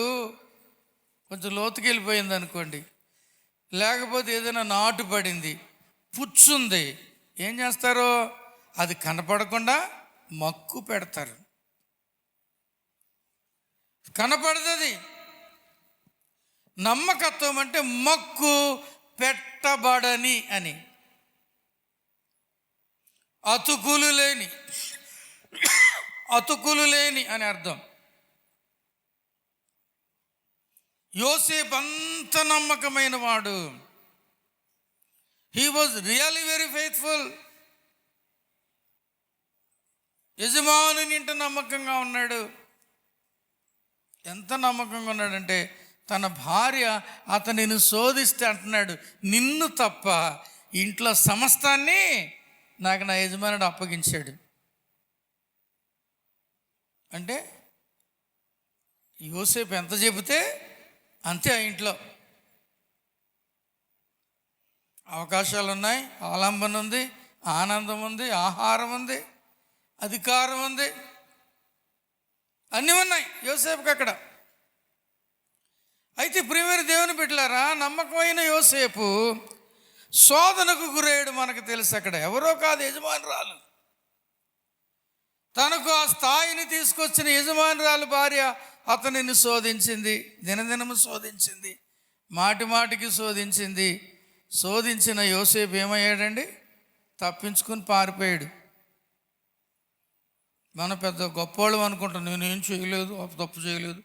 కొంచెం లోతుకి వెళ్ళిపోయింది అనుకోండి, లేకపోతే ఏదైనా నాటు పడింది, పుచ్చుంది, ఏం చేస్తారో అది కనపడకుండా మక్కు పెడతారు. కనపడుతుంది. నమ్మకత్వం అంటే మక్కు పెట్టబడని అని, అతుకులు లేని అని అర్థం. యోసేపు అంత నమ్మకమైన వాడు. He was really very faithful. యజమానుని ఇంట నమ్మకంగా ఉన్నాడు. ఎంత నమ్మకంగా ఉన్నాడంటే తన భార్య అతనిని శోధిస్తే అంటున్నాడు, నిన్ను తప్ప ఇంట్లో సమస్తాన్ని నాకు నా యజమానుడు అప్పగించాడు. అంటే యోసేపు ఎంత చెబితే అంతే. ఆ ఇంట్లో అవకాశాలు ఉన్నాయి, ఆలంబన ఉంది, ఆనందం ఉంది, ఆహారం ఉంది, అధికారం ఉంది, అన్నీ ఉన్నాయి యోసేపుకి అక్కడ. అయితే ప్రియమైన దేవుని బిడ్డలారా, నమ్మకమైన యోసేపు శోధనకు గురయ్యాడు. మనకు తెలుసు, అక్కడ ఎవరో కాదు, యజమానురాలు. తనకు ఆ స్థాయిని తీసుకొచ్చిన యజమానురాలు భార్య అతనిని శోధించింది, దినదినము శోధించింది, మాటి మాటికి శోధించింది. శోధించిన యోసేపు ఏమయ్యాడండి? తప్పించుకుని పారిపోయాడు. మన పెద్ద గొప్పవాళ్ళు అనుకుంటాం, నేనేం చేయలేదు, తప్పు చేయలేదు,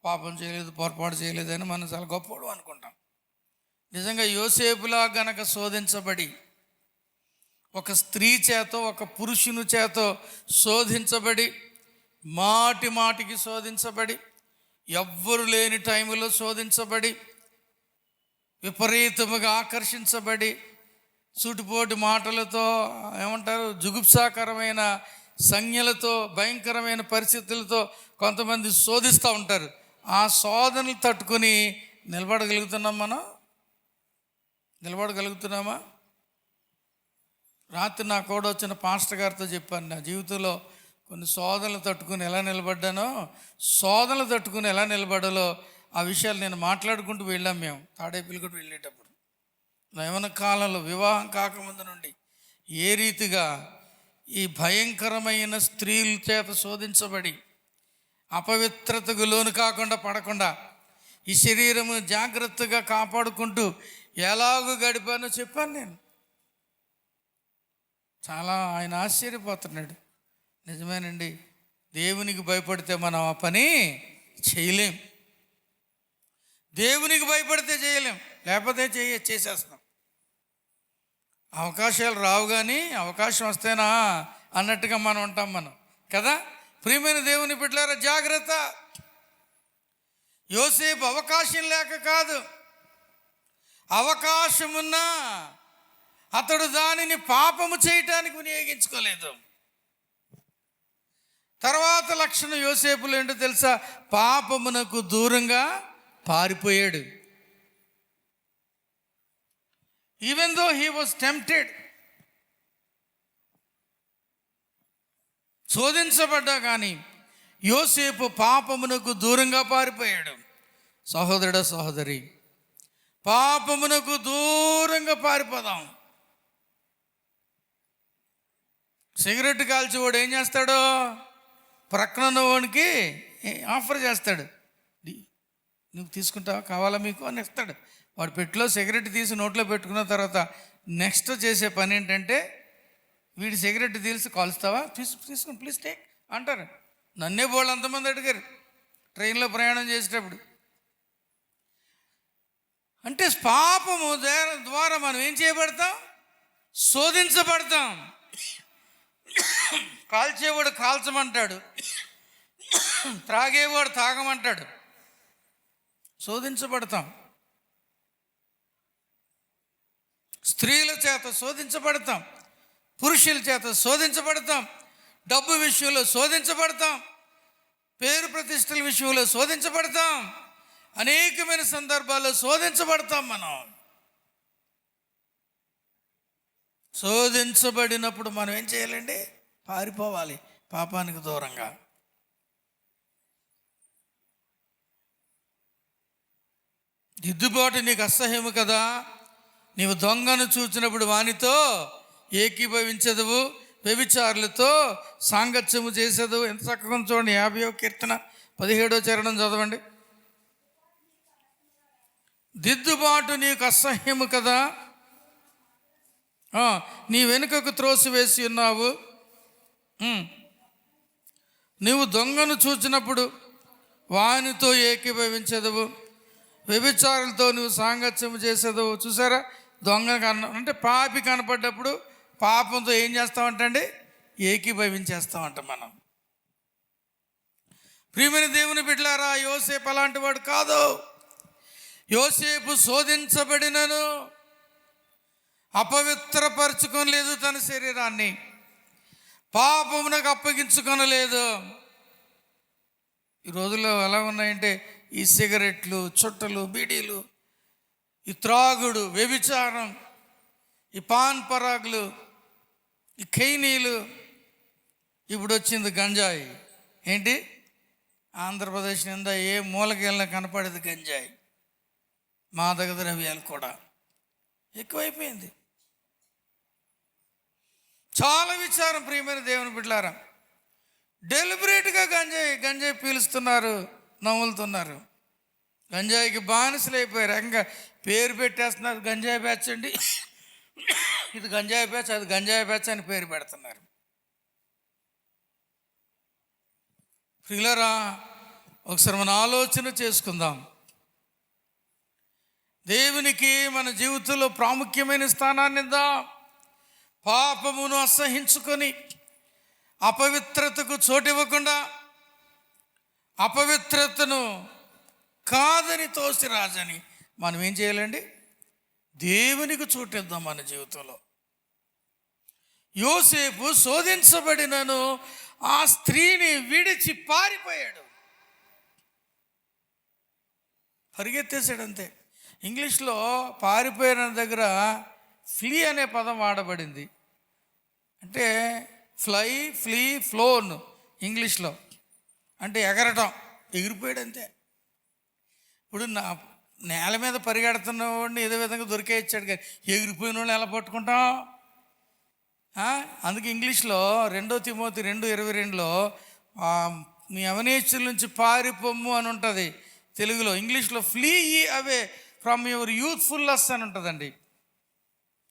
పాపం చేయలేదు, పొరపాటు చేయలేదు అని మనం చాలా గొప్పవాడు అనుకుంటాం. నిజంగా యోసేపులా గనక శోధించబడి, ఒక స్త్రీ చేతో, ఒక పురుషుని చేతో శోధించబడి, మాటి మాటికి శోధించబడి, ఎవ్వరు లేని టైంలో శోధించబడి, విపరీతముగా ఆకర్షించబడి, సూటిపోటి మాటలతో, ఏమంటారు, జుగుప్సాకరమైన సంజ్ఞలతో, భయంకరమైన పరిస్థితులతో కొంతమంది శోధిస్తూ ఉంటారు. ఆ శోధనలు తట్టుకొని నిలబడగలుగుతున్నామా? రాత్రి నా కూడా వచ్చిన పాస్టర్ గారితో చెప్పాను, నా జీవితంలో కొన్ని శోధనలు తట్టుకుని ఎలా నిలబడ్డానో, శోధనలు తట్టుకుని ఎలా నిలబడాలో ఆ విషయాలు నేను మాట్లాడుకుంటూ వెళ్ళాం. మేము తాడేపల్లిగూడ వెళ్ళేటప్పుడు యవ్వన కాలంలో, వివాహం కాకముందు నుండి ఏ రీతిగా ఈ భయంకరమైన స్త్రీల చేత శోధించబడి, అపవిత్రతకు లోను కాకుండా పడకుండా ఈ శరీరము జాగ్రత్తగా కాపాడుకుంటూ ఎలాగో గడిపానో చెప్పాను నేను. చాలా ఆయన ఆశ్చర్యపోతున్నాడు. నిజమేనండి, దేవునికి భయపడితే మనం ఆ పని చేయలేం. దేవునికి భయపడితే చేయలేం, లేకపోతే చేసేస్తాం. అవకాశాలు రావు, కానీ అవకాశం వస్తేనా అన్నట్టుగా మనం ఉంటాం మనం కదా. ప్రియమైన దేవుని బిడ్డలారా, జాగ్రత్త. యోసేపు అవకాశం లేక కాదు, అవకాశమున్నా అతడు దానిని పాపము చేయటానికి వినియోగించుకోలేదు. తర్వాత లక్షణం యోసేపులో ఏంటో తెలుసా? పాపమునకు దూరంగా పారిపోయాడు. Even though he was tempted, శోధించబడ్డా కానీ యోసేపు పాపమునకు దూరంగా పారిపోయాడు. సహోదరుడా, సహోదరి, పాపమునకు దూరంగా పారిపోదాం. సిగరెట్ కాల్చేవాడు ఏం చేస్తాడు? ప్రక్కన ఉన్నవాడికి ఆఫర్ చేస్తాడు, నువ్వు తీసుకుంటావా, కావాలా మీకు అని ఇస్తాడు. వాడు పెట్టిలో సిగరెట్ తీసి నోట్లో పెట్టుకున్న తర్వాత నెక్స్ట్ చేసే పని ఏంటంటే, వీడి సిగరెట్ తీసి కాలుస్తావా, తీసుకుని ప్లీజ్ టేక్ అంటారు. నన్నే బోళ్ళు అంతమంది అడిగారు ట్రైన్లో ప్రయాణం చేసేటప్పుడు. అంటే పాపము ద్వారా మనం ఏం చేయబడతాం? శోధించబడతాం. కాల్చేవాడు కాల్చమంటాడు, త్రాగేవాడు తాగమంటాడు. శోధించబడతాం. స్త్రీల చేత శోధించబడతాం, పురుషుల చేత శోధించబడతాం, డబ్బు విషయంలో శోధించబడతాం, పేరు ప్రతిష్టల విషయంలో శోధించబడతాం, అనేకమైన సందర్భాల్లో శోధించబడతాం. మనం శోధించబడినప్పుడు మనం ఏం చేయాలండి? పారిపోవాలి పాపానికి దూరంగా. దిద్దుబాటు నీకు అసహ్యము కదా, నీవు దొంగను చూచినప్పుడు వానితో ఏకీభవించదువు, వ్యభిచారులతో సాంగత్యము చేసేదు. ఎంత చక్కగా చూడండి, 50వ కీర్తన 17వ చరణం చదవండి. దిద్దుబాటు నీకు అసహ్యము కదా, నీ వెనుకకు త్రోసివేసి ఉన్నావు. నీవు దొంగను చూచినప్పుడు వానితో ఏకీభవించదువు, వ్యభిచారులతో నువ్వు సాంగత్యము చేసేదవు. చూసారా, దొంగ అంటే పాపి కనపడ్డప్పుడు పాపంతో ఏం చేస్తామంటండి? ఏకీభవించేస్తామంట మనం. ప్రియమైన దేవుని బిడ్డలారా, యోసేపు అలాంటి వాడు కాదు. యోసేపు శోధించబడినను అపవిత్రపరచుకోలేదు, తన శరీరాన్ని పాపమునకు అప్పగించుకొనలేదు. ఈ రోజుల్లో ఎలా ఉన్నాయంటే, ఈ సిగరెట్లు, చుట్టలు, బీడీలు, ఈ త్రాగుడు, వ్యభిచారం, ఈ పాన్ పరాగులు, ఈ ఖైనీలు, ఇప్పుడు వచ్చింది గంజాయి. ఏంటి? ఆంధ్రప్రదేశ్ నిందా ఏ మూలకెళ్ళినా కనపడేది గంజాయి. మాదక ద్రవ్యాలు కూడా ఎక్కువైపోయింది. చాలా విచారం ప్రియమైన దేవుని బిడ్డలారా. డెలిబరేట్గా గంజాయి పీలుస్తున్నారు, నవ్వులుతున్నారు. గంజాయికి బానిసలు అయిపోయారు. ఇంకా పేరు పెట్టేస్తున్నారు, గంజాయి బ్యాచ్ అండి, ఇది గంజాయి బ్యాచ్, అది గంజాయి బ్యాచ్ అని పేరు పెడుతున్నారు. ప్రియులారా, ఒకసారి మన ఆలోచన చేసుకుందాం. దేవునికి మన జీవితంలో ప్రాముఖ్యమైన స్థానాన్ని ఇద్దాం. పాపమును అసహించుకొని అపవిత్రతకు చోటివ్వకుండా, అపవిత్రతను కాదని తోసిరాజని మనం ఏం చేయాలండి? దేవునికి చోటిద్దాం మన జీవితంలో. యోసేపు శోధించబడినను ఆ స్త్రీని విడిచి పారిపోయాడు, పరిగెత్తేసాడు అంతే. ఇంగ్లీష్లో పారిపోయిన దగ్గర ఫ్లీ అనే పదం వాడబడింది. అంటే ఫ్లై, ఫ్లీ, ఫ్లోన్ ఇంగ్లీష్లో అంటే ఎగరటం, ఎగిరిపోయాడు అంతే. ఇప్పుడు నేల మీద పరిగెడుతున్న వాడిని ఏదో విధంగా దొరికేయచ్చాడు, కానీ ఎగిరిపోయిన వాళ్ళని ఎలా పట్టుకుంటాం? అందుకే ఇంగ్లీష్లో 2 తిమోతి 2:22లో మీ అవినేచ్చుల నుంచి పారిపోమ్ము అని ఉంటుంది తెలుగులో. ఇంగ్లీష్లో flea away from your youthfulness అని ఉంటుందండి.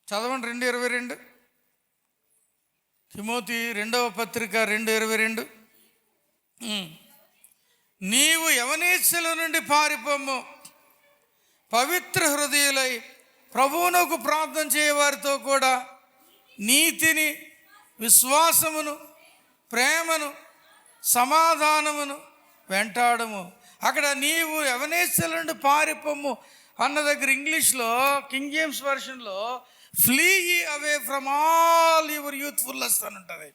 చదవండి 2:22, తిమోతి 2వ పత్రిక 2:22. నీవు యవనేచ్ఛల నుండి పారిపోము, పవిత్ర హృదయులై ప్రభువునకు ప్రార్థన చేయవారితో కూడా నీతిని, విశ్వాసమును, ప్రేమను, సమాధానమును వెంటాడము. అక్కడ నీవు యవనేచ్ఛల నుండి పారిపోము అన్న దగ్గర ఇంగ్లీష్లో కింగ్ జేమ్స్ వర్షన్లో flee away from all your youthfulness అని ఉంటుంది.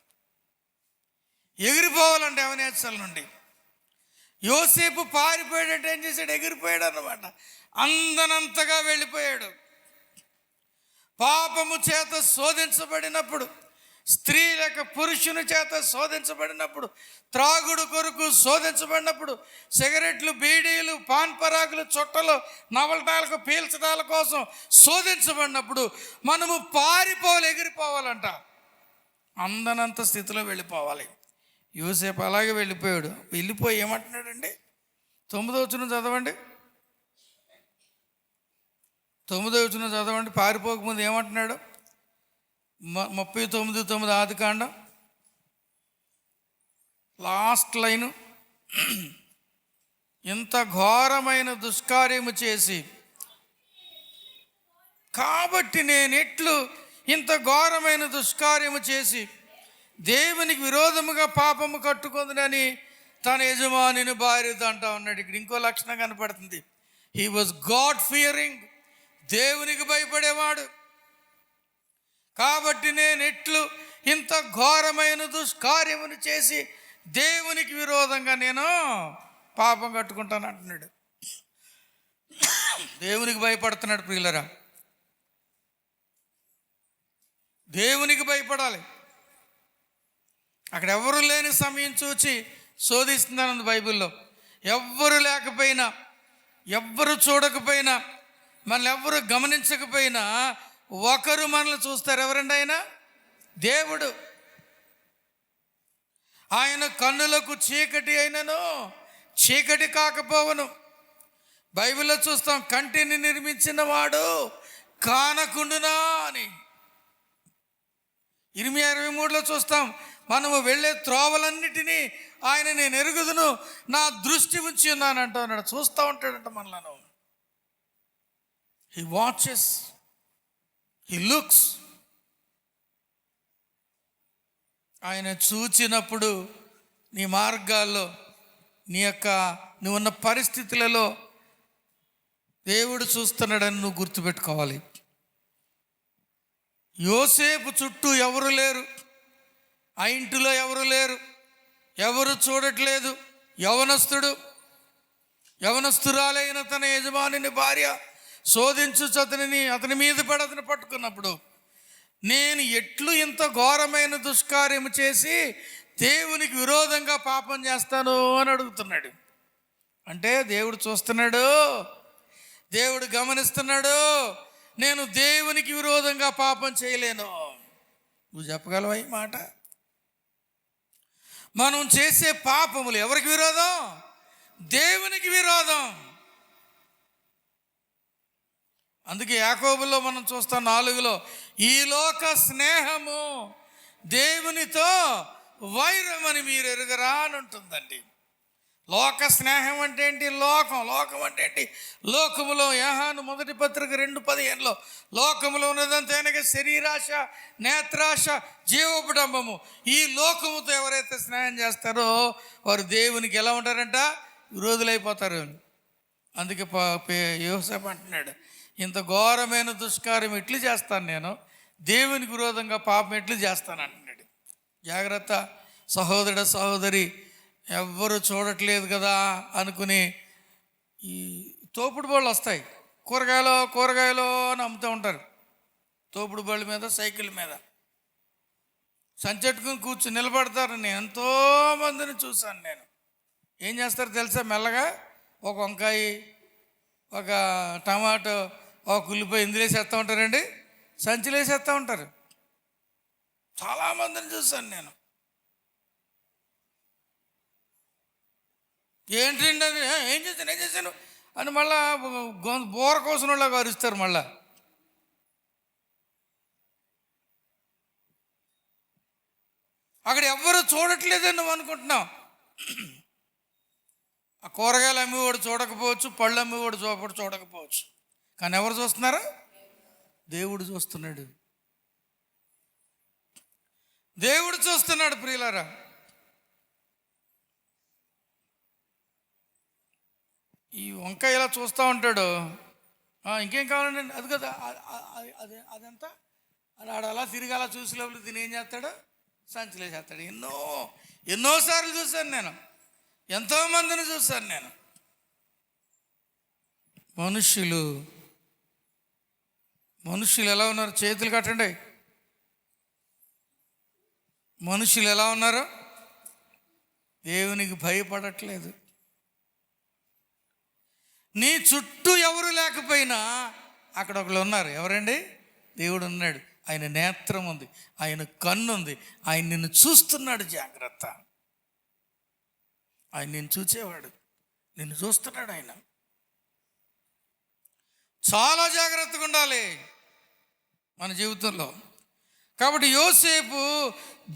ఎగిరిపోవాలంటే యవనేచ్ఛల నుండి. యోసేపు పారిపోయాడంటే ఏం చేశాడు? ఎగిరిపోయాడు అన్నమాట. అందనంతగా వెళ్ళిపోయాడు. పాపము చేత శోధించబడినప్పుడు, స్త్రీ లేక పురుషుని చేత శోధించబడినప్పుడు, త్రాగుడు కొరకు శోధించబడినప్పుడు, సిగరెట్లు, బీడీలు, పాన్ పరాకులు, చుట్టలు, నవలటాలకు పీల్చడాల కోసం శోధించబడినప్పుడు మనము పారిపోవాలి, ఎగిరిపోవాలంట. అందనంత స్థితిలో వెళ్ళిపోవాలి. యోసేపు అలాగే వెళ్ళిపోయాడు. వెళ్ళిపోయి ఏమంటున్నాడండి? 9వ వచనం చదవండి. 9వ వచనం చదవండి. పారిపోకముందు ఏమంటున్నాడు? 39:9 ఆదికాండం లాస్ట్ లైను. ఇంత ఘోరమైన దుష్కార్యము చేసి కాబట్టి నేనెట్లు ఇంత ఘోరమైన దుష్కార్యము చేసి దేవునికి విరోధముగా పాపము కట్టుకుందని తన యజమానిని భార్యతో అంటా ఉన్నాడు. ఇక్కడ ఇంకో లక్షణం కనపడుతుంది. హీ వాజ్ గాడ్ ఫియరింగ్, దేవునికి భయపడేవాడు. కాబట్టి నేను ఎట్లు ఇంత ఘోరమైన దుష్కార్యమును చేసి దేవునికి విరోధంగా నేను పాపం కట్టుకుంటాను అంటున్నాడు. దేవునికి భయపడుతున్నాడు ప్రియులరా. దేవునికి భయపడాలి. అక్కడ ఎవరు లేని సమయం చూచి శోధిస్తున్నాను బైబిల్లో. ఎవ్వరు లేకపోయినా, ఎవ్వరు చూడకపోయినా, మనల్ని ఎవ్వరు గమనించకపోయినా ఒకరు మనల్ని చూస్తారు. ఎవరండి? ఆయన దేవుడు. ఆయన కన్నులకు చీకటి అయినను చీకటి కాకపోవను. బైబిల్లో చూస్తాం, కంటిని నిర్మించిన వాడు కానకుండునా అని. 23:23 చూస్తాం, మనము వెళ్ళే త్రోవలన్నిటినీ ఆయన నేను ఎరుగుదును, నా దృష్టి ఉంచి ఉన్నాను అంటున్నాడు. చూస్తూ ఉంటాడంట మనలను. He watches, he looks. ఆయన చూచినప్పుడు నీ మార్గాల్లో, నువ్వున్న పరిస్థితులలో దేవుడు చూస్తున్నాడని నువ్వు గుర్తుపెట్టుకోవాలి. యోసేపు చుట్టూ ఎవరు లేరు, ఆ ఇంటిలో ఎవరు లేరు, ఎవరు చూడట్లేదు. యవనస్తురాలైన తన యజమానిని భార్య శోధించు అతని మీద పడి అతను పట్టుకున్నప్పుడు నేను ఎట్లు ఇంత ఘోరమైన దుష్కార్యము చేసి దేవునికి విరోధంగా పాపం చేస్తాను అని అడుగుతున్నాడు. అంటే దేవుడు చూస్తున్నాడు, దేవుడు గమనిస్తున్నాడు. నేను దేవునికి విరోధంగా పాపం చేయలేను. నువ్వు చెప్పగలవా ఈ మాట? మనం చేసే పాపములు ఎవరికి విరోధం? దేవునికి విరోధం. అందుకే యాకోబులో మనం చూస్తాం 4లో, ఈ లోక స్నేహము దేవునితో వైరమని మీరు ఎరుగరా అని ఉంటుందండి. లోక స్నేహం అంటే ఏంటి? లోకం అంటే ఏంటి? లోకములో యోహాను 1 2:15 లోకములో ఉన్నదంతేనగా శరీరాశ, నేత్రాశ, జీవోపడంబము. ఈ లోకముతో ఎవరైతే స్నేహం చేస్తారో వారు దేవునికి ఎలా ఉంటారంట? విరోధులైపోతారు. అందుకే యోసేపు అంటున్నాడు, ఇంత ఘోరమైన దుష్కార్యం ఎట్లు చేస్తాను నేను, దేవునికి విరోధంగా పాపం ఎట్లు చేస్తాను అంటున్నాడు. జాగ్రత్త సహోదరుడు, సహోదరి. ఎవ్వరు చూడట్లేదు కదా అనుకుని ఈ తోపుడు బళ్ళు వస్తాయి, కూరగాయలు అని అమ్ముతూ ఉంటారు. తోపుడు బళ్ళ మీద, సైకిల్ మీద సంచెట్టుకుని కూర్చుని నిలబడతారు. నేను ఎంతోమందిని చూశాను. నేను ఏం చేస్తారు తెలుసా? మెల్లగా ఒక వంకాయ, ఒక టమాటో, ఒక ఉల్లిపాయ ఇందులో వేసేస్తూ ఉంటారండి, సంచిలో వేసేస్తూ ఉంటారు. చాలామందిని చూశాను నేను. ఏంటండి అని, ఏం చేశాను అని మళ్ళా బోర కోసం వాళ్ళగా అరుస్తారు. మళ్ళా అక్కడ ఎవ్వరు చూడట్లేదని నువ్వు అనుకుంటున్నావు. ఆ కూరగాయలు అమ్మేవాడు చూడకపోవచ్చు, పళ్ళు అమ్మేవాడు చూడకపోవచ్చు, కానీ ఎవరు చూస్తున్నారా? దేవుడు చూస్తున్నాడు. దేవుడు చూస్తున్నాడు ప్రియులారా. ఈ వంకాయ ఇలా చూస్తూ ఉంటాడు. ఇంకేం కావాలండి? అది కదా, అదంతా అది అలా తిరిగి అలా చూసి లోపల దీని ఏం చేస్తాడు? సంచిలేసేస్తాడు. ఎన్నోసార్లు చూశాను నేను, ఎంతోమందిని చూశాను నేను. మనుషులు ఎలా ఉన్నారు? చేతులు కట్టండి. మనుషులు ఎలా ఉన్నారు? దేవునికి భయపడట్లేదు. నీ చుట్టూ ఎవరు లేకపోయినా అక్కడ ఒకళ్ళు ఉన్నారు. ఎవరండి? దేవుడు ఉన్నాడు. ఆయన నేత్రం ఉంది, ఆయన కన్ను ఉంది, ఆయన నిన్ను చూస్తున్నాడు. జాగ్రత్త, ఆయన నిన్ను చూచేవాడు, నిన్ను చూస్తున్నాడు. ఆయన చాలా జాగ్రత్తగా ఉండాలి మన జీవితంలో. కాబట్టి యోసేపు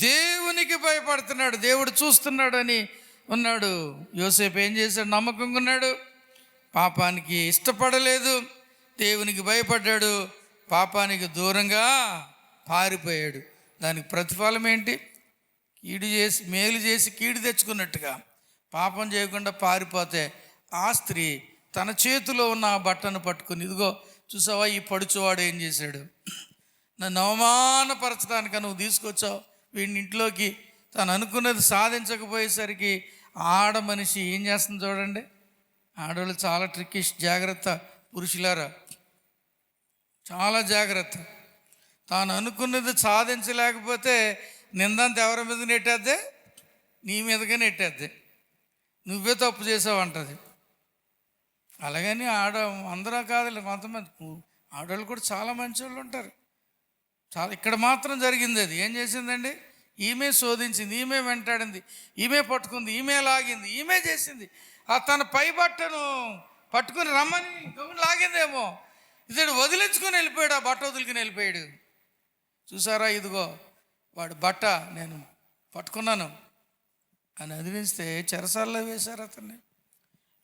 దేవునికి భయపడుతున్నాడు, దేవుడు చూస్తున్నాడని ఉన్నాడు. యోసేపు ఏం చేశాడు? నమ్మకంగా ఉన్నాడు, పాపానికి ఇష్టపడలేదు, దేవునికి భయపడ్డాడు, పాపానికి దూరంగా పారిపోయాడు. దానికి ప్రతిఫలం ఏంటి? మేలు చేసి కీడు తెచ్చుకున్నట్టుగా పాపం చేయకుండా పారిపోతే ఆ స్త్రీ తన చేతిలో ఉన్న ఆ బట్టను పట్టుకుని, ఇదిగో చూసావా ఈ పడుచువాడు ఏం చేశాడు, నన్ను అవమానపరచడానిక నువ్వు తీసుకొచ్చావు వీడిని ఇంట్లోకి. తను అనుకున్నది సాధించకపోయేసరికి ఆడ మనిషి ఏం చేస్తుంది చూడండి. ఆడవాళ్ళు చాలా ట్రిక్కిష్. జాగ్రత్త పురుషులారా, చాలా జాగ్రత్త. తాను అనుకున్నది సాధించలేకపోతే నిందంతా ఎవరి మీద నెట్టేద్దే? నీ మీదగా నెట్టేద్దే. నువ్వే తప్పు చేసావంటది. అలాగని అందరూ కాదు, కొంతమంది ఆడవాళ్ళు కూడా చాలా మంచి వాళ్ళు ఉంటారు. చాలా ఇక్కడ మాత్రం జరిగింది. అది ఏం చేసిందండి? ఈమె శోధించింది, ఈమె వెంటాడింది, ఈమె పట్టుకుంది, ఈమె లాగింది, ఈమె చేసింది. తన పై బట్టను పట్టుకుని రమ్మని గౌను లాగిందేమో, ఇతడు వదిలించుకొని వెళ్ళిపోయాడు. ఆ బట్ట వదులుకుని వెళ్ళిపోయాడు. చూసారా, ఇదిగో వాడు బట్ట నేను పట్టుకున్నాను అని వదిలిస్తే చెరసాలలో వేశారు అతన్ని.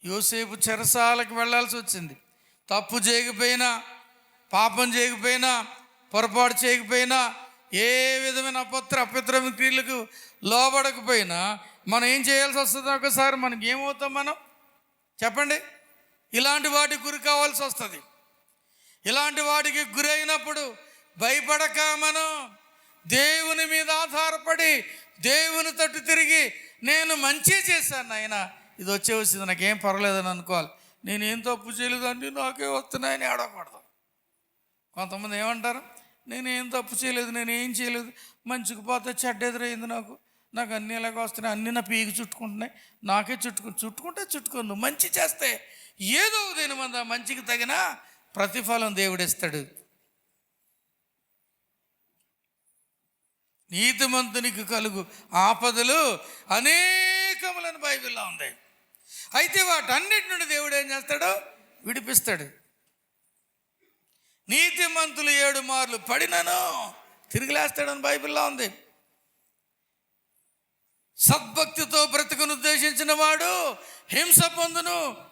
యోసేపు చెరసాలకు వెళ్ళాల్సి వచ్చింది. తప్పు చేయకపోయినా, పాపం చేయకపోయినా, పొరపాటు చేయకపోయినా, ఏ విధమైన అపవిత్రమైన క్రియలకు లోబడకపోయినా మనం ఏం చేయాల్సి వస్తుంది? ఒకసారి మనకి ఏమవుతాం మనం చెప్పండి? ఇలాంటి వాటికి గురి కావాల్సి వస్తుంది. ఇలాంటి వాటికి గురైనప్పుడు భయపడక మనం దేవుని మీద ఆధారపడి దేవుని తట్టు తిరిగి నేను మంచి చేశాను నాయన, ఇది వచ్చేసింది నాకేం పర్వాలేదని అనుకోవాలి. నేనేం తప్పు చేయలేదు అంటే నాకే వస్తున్నాయని ఆడకూడదు. కొంతమంది ఏమంటారు? నేనేం తప్పు చేయలేదు, నేనేం చేయలేదు, మంచికి పోతే చెడ్డ ఎదురైంది, నాకు అన్నీ ఇలాగ వస్తున్నాయి, అన్నీ నా పీకి చుట్టుకుంటున్నాయి, నాకే చుట్టుకుంటే నువ్వు మంచి చేస్తే ఏదో దేని మంది ఆ మంచికి తగిన ప్రతిఫలం దేవుడిస్తాడు. నీతిమంతునికి కలుగు ఆపదలు అనేకములని బైబిల్లో ఉంది. అయితే వాటన్నిటి నుండి దేవుడు ఏం చేస్తాడో విడిపిస్తాడు. నీతిమంతులు 7 మార్లు పడినను తిరిగిలేస్తాడని బైబిల్లో ఉంది. సద్భక్తితో బ్రతుకును ఉద్దేశించిన వాడు హింస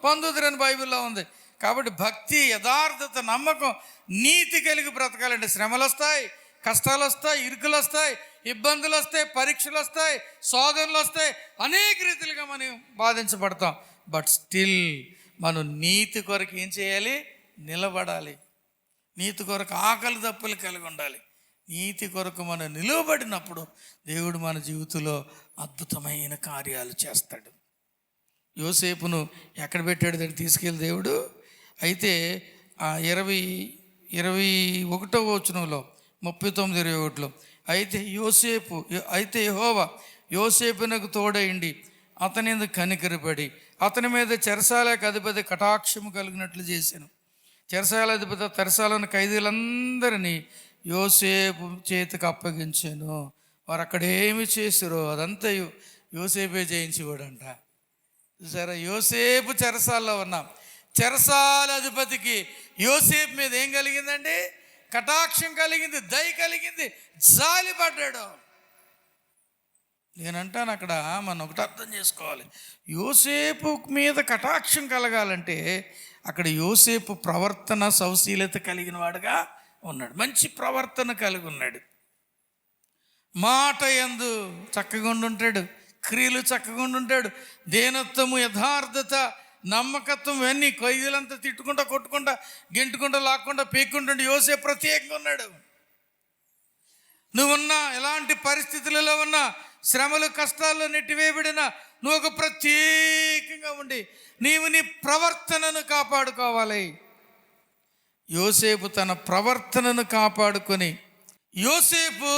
పొందుదురని బైబిల్లో ఉంది. కాబట్టి భక్తి, యథార్థత, నమ్మకం, నీతి కలిగి బ్రతకాలంటే శ్రమలు వస్తాయి, కష్టాలు వస్తాయి, ఇరుకులు వస్తాయి, ఇబ్బందులు వస్తాయి, పరీక్షలు వస్తాయి, శోధనలు వస్తాయి, అనేక రీతిలుగా మనం బాధించబడతాం. బట్ స్టిల్ మనం నీతి కొరకు ఏం చేయాలి? నిలబడాలి. నీతి కొరకు ఆకలి దప్పులు కలిగి ఉండాలి. నీతి కొరకు మనం నిలువబడినప్పుడు దేవుడు మన జీవితంలో అద్భుతమైన కార్యాలు చేస్తాడు. యోసేపును ఎక్కడ పెట్టాడు? దాన్ని తీసుకెళ్ళి దేవుడు. అయితే 21వ వచనంలో 39:21లో అయితే యెహోవా యోసేపునకు తోడైండి అతని ఎందుకు కనికరపడి అతని మీద చెరసాలకు అధిపతి కటాక్షము కలిగినట్లు చేశాను. చెరసాల అధిపతి తెరసాలను ఖైదీలందరినీ యోసేపు చేతికి అప్పగించాను. వారు అక్కడేమి చేశారో అదంతా యోసేపే జయించేవాడంట. చూసారా, యోసేపు చెరసాల్లో ఉన్నాం. చెరసాల అధిపతికి యోసేపు మీద ఏం కలిగిందండి? కటాక్షం కలిగింది, దయ కలిగింది, జాలి పడ్డాడు. నేనంటాను అక్కడ మనం ఒకటి అర్థం చేసుకోవాలి. యోసేపు మీద కటాక్షం కలగాలంటే అక్కడ యోసేపు ప్రవర్తన సౌశీలత కలిగిన వాడుగా ఉన్నాడు. మంచి ప్రవర్తన కలిగి ఉన్నాడు. మాట యందు చక్కగా ఉండుంటాడు, క్రియలు చక్కగా ఉండుంటాడు. దీనత్వము, యథార్థత, నమ్మకత్వం ఇవన్నీ ఖైదీలంతా తిట్టుకుంటా, కొట్టుకుంటా, గెంటుకుంటా, లాక్కుండా, పీక్కుంటుంటే యోసేపు ప్రత్యేకంగా ఉన్నాడు. నువ్వున్నా ఎలాంటి పరిస్థితులలో ఉన్నా, శ్రమలు కష్టాల్లో నెట్టివేయబడినా, నువ్వు ఒక ప్రత్యేకంగా ఉండి నీవు నీ ప్రవర్తనను కాపాడుకోవాలి. యోసేపు తన ప్రవర్తనను కాపాడుకొని, యోసేపు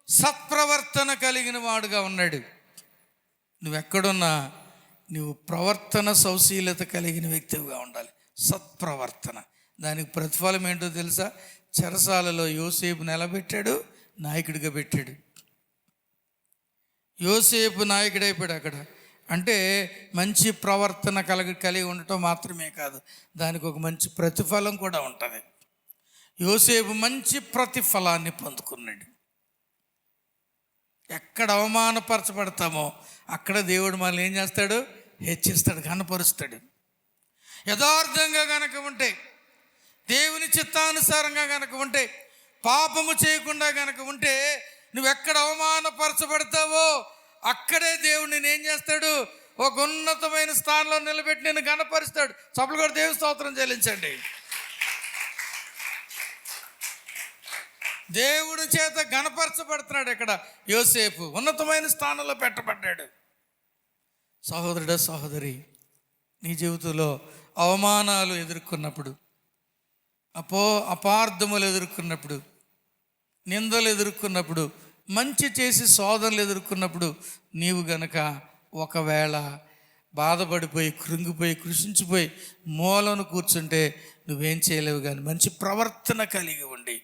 సత్ప్రవర్తన కలిగిన వాడుగా ఉన్నాడు. నువ్వెక్కడున్నా నువ్వు ప్రవర్తన సౌశీలత కలిగిన వ్యక్తిగా ఉండాలి. సత్ప్రవర్తన. దానికి ప్రతిఫలం ఏంటో తెలుసా? చెరసాలలో యోసేపు నిలబెట్టాడు, నాయకుడిగా పెట్టాడు. యోసేపు నాయకుడైపోయాడు అక్కడ. అంటే మంచి ప్రవర్తన కలిగి ఉండటం మాత్రమే కాదు, దానికి ఒక మంచి ప్రతిఫలం కూడా ఉంటుంది. యోసేపు మంచి ప్రతిఫలాన్ని పొందుకున్నాడు. ఎక్కడ అవమానపరచబడతామో అక్కడ దేవుడు మనల్ని ఏం చేస్తాడు? హెచ్చిస్తాడు, ఘనపరుస్తాడు. యథార్థంగా గనక ఉంటే, దేవుని చిత్తానుసారంగా గనక ఉంటే, పాపము చేయకుండా గనక ఉంటే, నువ్వెక్కడ అవమానపరచబడతావో అక్కడే దేవుడు నేను ఏం చేస్తాడు? ఒక ఉన్నతమైన స్థానంలో నిలబెట్టి నేను ఘనపరుస్తాడు. చప్పట్లు కూడా దేవుని స్తోత్రం చెల్లించండి. దేవుడి చేత ఘనపరచబడుతున్నాడు. ఇక్కడ యోసేపు ఉన్నతమైన స్థానంలో పెట్టబడ్డాడు. సహోదరుడా, సహోదరి, నీ జీవితంలో అవమానాలు ఎదుర్కొన్నప్పుడు, అపార్థములు ఎదుర్కొన్నప్పుడు, నిందలు ఎదుర్కొన్నప్పుడు, మంచి చేసి శోధనలు ఎదుర్కొన్నప్పుడు, నీవు గనక ఒకవేళ బాధపడిపోయి, కృంగిపోయి, కృషించిపోయి మూలను కూర్చుంటే నువ్వేం చేయలేవు. కానీ మంచి ప్రవర్తన కలిగి ఉండి,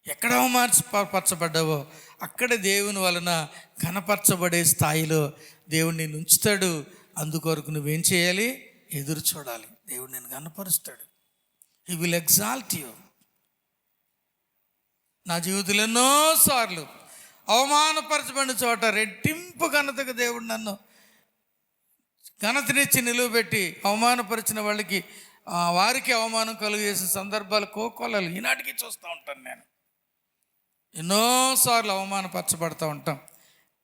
ఎక్కడ అవమానపరచబడ్డావో అక్కడ దేవుని వలన కనపరచబడే స్థాయిలో దేవుడు నిన్ను ఉంచుతాడు. అందుకొరకు నువ్వేం చేయాలి? ఎదురు చూడాలి. దేవుడు నేను కనపరుస్తాడు. He will exalt you. నా జీవితంలో ఎన్నోసార్లు అవమానపరచబడిన చోట రెట్టింపు ఘనతకు దేవుడు నన్ను ఘనతనిచ్చి నిలువబెట్టి, అవమానపరిచిన వాళ్ళకి వారికి అవమానం కలుగు చేసిన సందర్భాలు కోకొల్లలు ఈనాటికి చూస్తూ ఉంటాను. నేను ఎన్నోసార్లు అవమానపరచబడుతూ ఉంటాం.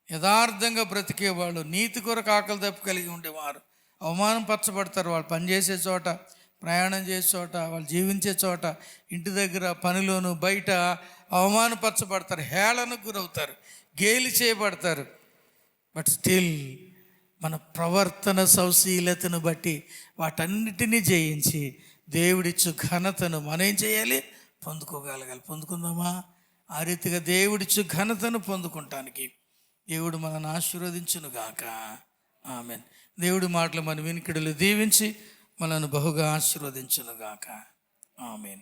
యథార్థంగా బ్రతికేవాళ్ళు, నీతి కొరకు ఆకలి దప్పు కలిగి ఉండేవారు అవమానం పరచబడతారు. వాళ్ళు పనిచేసే చోట, ప్రయాణం చేసే చోట, వాళ్ళు జీవించే చోట, ఇంటి దగ్గర, పనిలోను, బయట అవమానపరచబడతారు, హేళనకు గురవుతారు, గేలి చేయబడతారు. బట్ స్టిల్ మన ప్రవర్తన సౌశీలతను బట్టి వాటన్నిటినీ జయించి దేవుడిచ్చు ఘనతను మనం ఏం చేయాలి? పొందుకోగలగాలి. పొందుకుందామా? ఆ రీతిగా దేవుడిచ్చు ఘనతను పొందుకుంటానికి దేవుడు మనల్ని ఆశీర్వదించునుగాక. ఆమేన్. దేవుడి మాటలు మన వినికిడులు దీవించి మనల్ని బహుగా ఆశీర్వదించునుగాక. ఆమేన్.